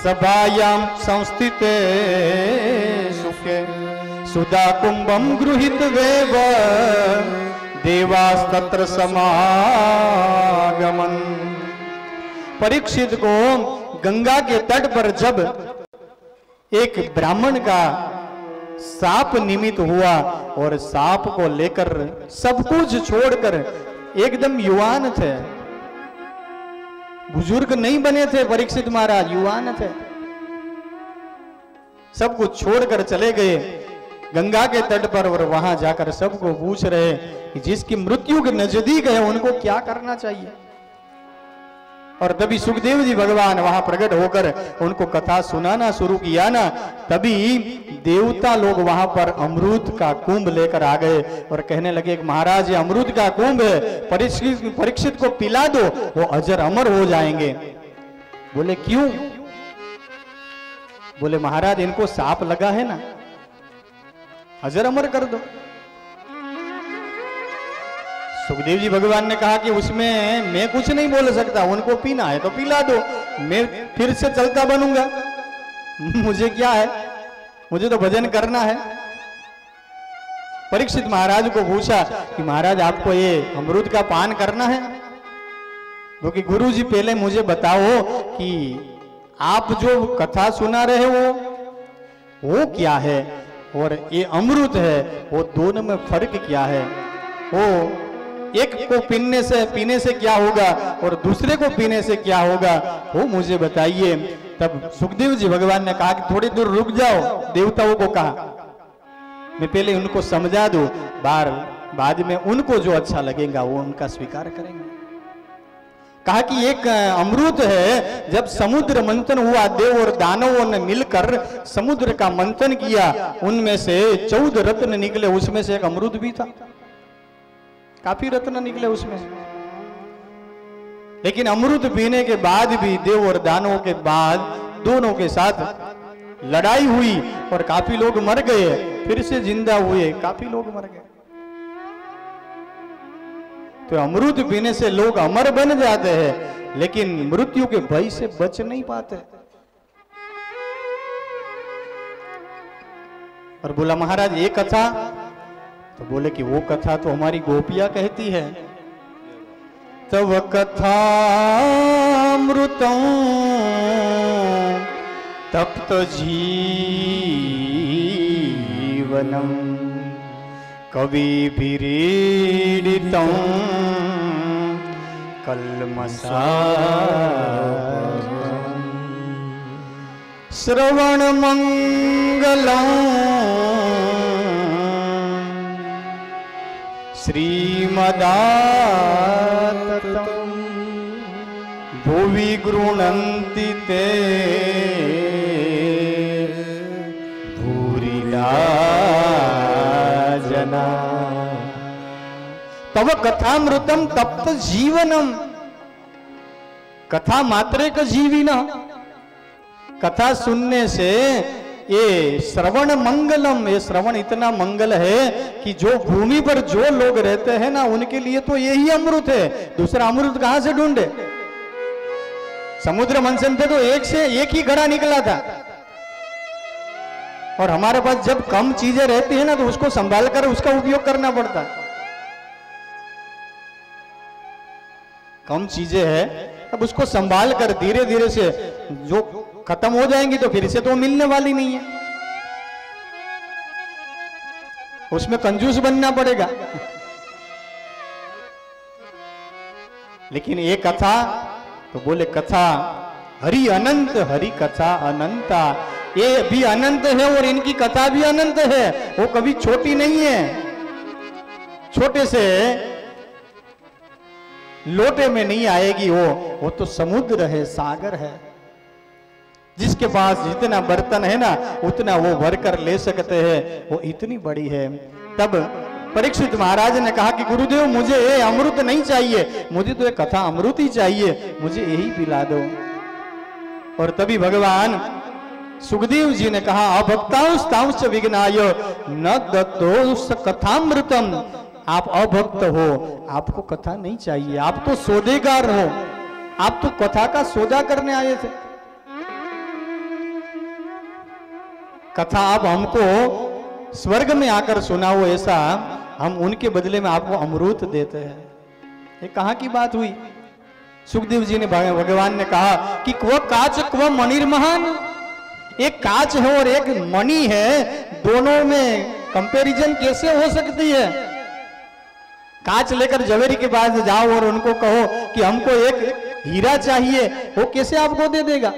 सभायाम संस्थिते सुखे सुधा कुंभम गृहीत वेव देवास्तत्र समागमन। परीक्षित को गंगा के तट पर जब एक ब्राह्मण का सांप निमित्त हुआ और सांप को लेकर सब कुछ छोड़कर, एकदम युवान थे, बुजुर्ग नहीं बने थे परीक्षित महाराज, युवान थे, सब कुछ छोड़कर चले गए गंगा के तट पर और वहां जाकर सबको पूछ रहे कि जिसकी मृत्यु के नजदीक है उनको क्या करना चाहिए। और तभी सुखदेव जी भगवान वहां प्रकट होकर उनको कथा सुनाना शुरू किया ना, तभी देवता लोग वहां पर अमृत का कुंभ लेकर आ गए और कहने लगे कि महाराज ये अमृत का कुंभ है, परीक्षित को पिला दो, वो अजर अमर हो जाएंगे। बोले क्यों? बोले महाराज इनको सांप लगा है ना, अजर अमर कर दो। सुखदेव जी भगवान ने कहा कि उसमें मैं कुछ नहीं बोल सकता, उनको पीना है तो पिला दो, मैं फिर से चलता बनूंगा, मुझे क्या है, मुझे तो भजन करना है। परीक्षित महाराज को पूछा कि महाराज आपको ये अमृत का पान करना है? क्योंकि गुरु जी पहले मुझे बताओ कि आप जो कथा सुना रहे हो वो क्या है और ये अमृत है, वो दोनों में फर्क क्या है, वो एक को पीने से क्या होगा और दूसरे को पीने से क्या होगा, वो मुझे बताइए। तब सुखदेव जी भगवान ने कहा कि थोड़ी दूर रुक जाओ, देवताओं को कहा मैं पहले उनको समझा दूं, बाद में उनको जो अच्छा लगेगा वो उनका स्वीकार करेंगे। कहा कि एक अमृत है, जब समुद्र मंथन हुआ, देव और दानवों ने मिलकर समुद्र का मंथन किया, उनमें से 14 रत्न निकले, उसमें से एक अमृत भी था, काफी रत्न निकले उसमें। लेकिन अमृत पीने के बाद भी देव और दानवों के बाद दोनों के साथ लड़ाई हुई और काफी लोग मर गए, फिर से जिंदा हुए, काफी लोग मर गए। तो अमृत पीने से लोग अमर बन जाते हैं, लेकिन मृत्यु के भय से बच नहीं पाते। और बोला महाराज ये कथा, तो बोले कि वो कथा तो हमारी गोपियां कहती है। तव कथामृतं तप्त जीवनम कविभिरीडितं कल्मषापहं श्रवणमंगलं श्रीमदाततं भुवि गृह्णन्ति ते भूरिदा जना। तव कथामृतम तप्त जीवनम, कथा मात्रे का जीवी ना, कथा सुनने से ये श्रवण मंगलम, ये श्रवण इतना मंगल है कि जो भूमि पर जो लोग रहते हैं ना उनके लिए तो यही अमृत है, दूसरा अमृत कहां से ढूंढे। समुद्र मंथन थे तो एक से एक ही घड़ा निकला था, और हमारे पास जब कम चीजें रहती है ना तो उसको संभाल कर उसका उपयोग करना पड़ता है। कम चीजें है अब उसको संभाल कर धीरे धीरे से जो खत्म हो जाएंगी तो फिर से तो मिलने वाली नहीं है, उसमें कंजूस बनना पड़ेगा। लेकिन एक कथा तो बोले कथा हरि अनंत, हरि कथा अनंता, ये भी अनंत है और इनकी कथा भी अनंत है, वो कभी छोटी नहीं है। छोटे से लोटे में नहीं आएगी वो तो समुद्र है, सागर है। जिसके पास जितना बर्तन है ना उतना वो भर कर ले सकते हैं, वो इतनी बड़ी है। तब परीक्षित महाराज ने कहा कि गुरुदेव मुझे ये अमृत नहीं चाहिए, मुझे तो ये कथा अमृत ही चाहिए, मुझे यही पिला दो। और तभी भगवान सुखदेव जी ने कहा अभक्तांश विघ्नाय न दत्तो कथामृतम, आप अभक्त हो, आपको कथा नहीं चाहिए, आप तो सौदेगार हो, आप तो कथा का सौदा करने आए थे। कथा आप हमको स्वर्ग में आकर सुनाओ, ऐसा हम उनके बदले में आपको अमृत देते हैं। ये कहां की बात हुई? सुखदेव जी ने भगवान ने कहा कि क्व काच क्व मणिर्महान, एक काच है और एक मणि है, दोनों में कंपैरिजन कैसे हो सकती है? कांच लेकर जवेरी के पास जाओ और उनको कहो कि हमको एक हीरा चाहिए, वो कैसे आपको दे देगा?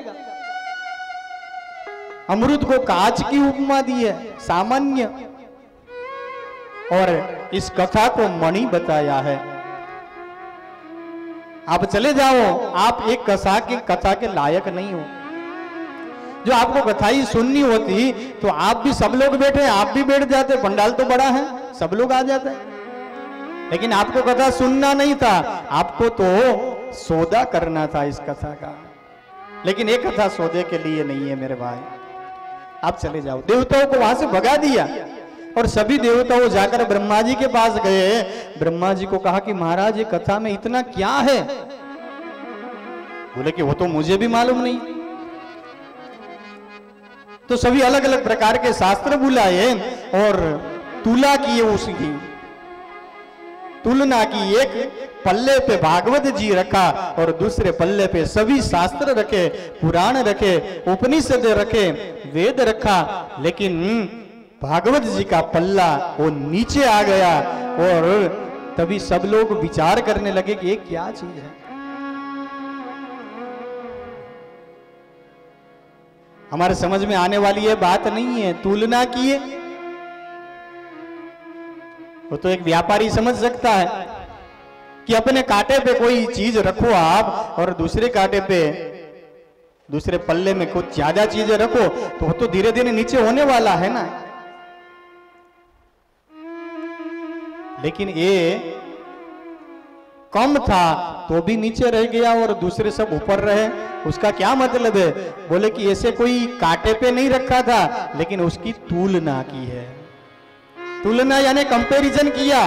अमृत को कांच की उपमा दी है, सामान्य, और इस कथा को मणि बताया है। आप चले जाओ, आप एक कथा के लायक नहीं हो। जो आपको कथा ही सुननी होती तो आप भी, सब लोग बैठे, आप भी बैठ जाते, पंडाल तो बड़ा है, सब लोग आ जाते, लेकिन आपको कथा सुनना नहीं था, आपको तो सौदा करना था इस कथा का। लेकिन एक कथा सौदे के लिए नहीं है मेरे भाई, आप चले जाओ। देवताओं को वहां से भगा दिया और सभी देवताओं जाकर ब्रह्मा जी के पास गए। ब्रह्मा जी को कहा कि महाराज ये कथा में इतना क्या है? बोले कि वो तो मुझे भी मालूम नहीं। तो सभी अलग अलग प्रकार के शास्त्र बुलाए और तुला किए, उसकी तुलना की। एक पल्ले पे भागवत जी रखा और दूसरे पल्ले पे सभी शास्त्र रखे, पुराण रखे, उपनिषद रखे, वेद रखा। लेकिन भागवत जी का पल्ला वो नीचे आ गया और तभी सब लोग विचार करने लगे कि ये क्या चीज है। हमारे समझ में आने वाली ये बात नहीं है। तुलना किए, वो तो एक व्यापारी समझ सकता है कि अपने कांटे पे कोई चीज रखो आप और दूसरे कांटे पे, दूसरे पल्ले में कुछ ज्यादा चीजें रखो तो वो तो धीरे धीरे नीचे होने वाला है ना। लेकिन ये कम था तो भी नीचे रह गया और दूसरे सब ऊपर रहे, उसका क्या मतलब है? बोले कि ऐसे कोई कांटे पे नहीं रखा था, लेकिन उसकी तुलना की है। तुलना यानी कंपैरिजन किया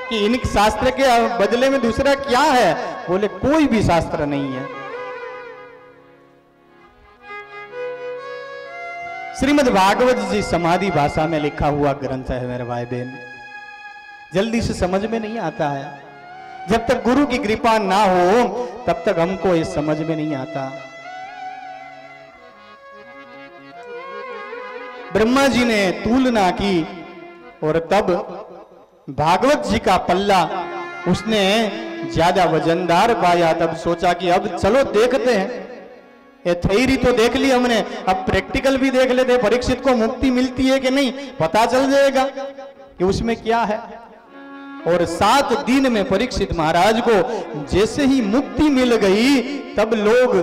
कि इन शास्त्र के बदले में दूसरा क्या है। बोले कोई भी शास्त्र नहीं है। श्रीमद् भागवत जी समाधि भाषा में लिखा हुआ ग्रंथ है मेरे भाई बहन, जल्दी से समझ में नहीं आता है। जब तक गुरु की कृपा ना हो तब तक हमको ये समझ में नहीं आता। ब्रह्मा जी ने तुलना की और तब भागवत जी का पल्ला उसने ज्यादा वजनदार पाया। तब सोचा कि अब चलो देखते हैं, ये थ्योरी तो देख ली हमने, अब प्रैक्टिकल भी देख लेते, परीक्षित को मुक्ति मिलती है कि नहीं पता चल जाएगा कि उसमें क्या है। और 7 दिन में परीक्षित महाराज को जैसे ही मुक्ति मिल गई तब लोग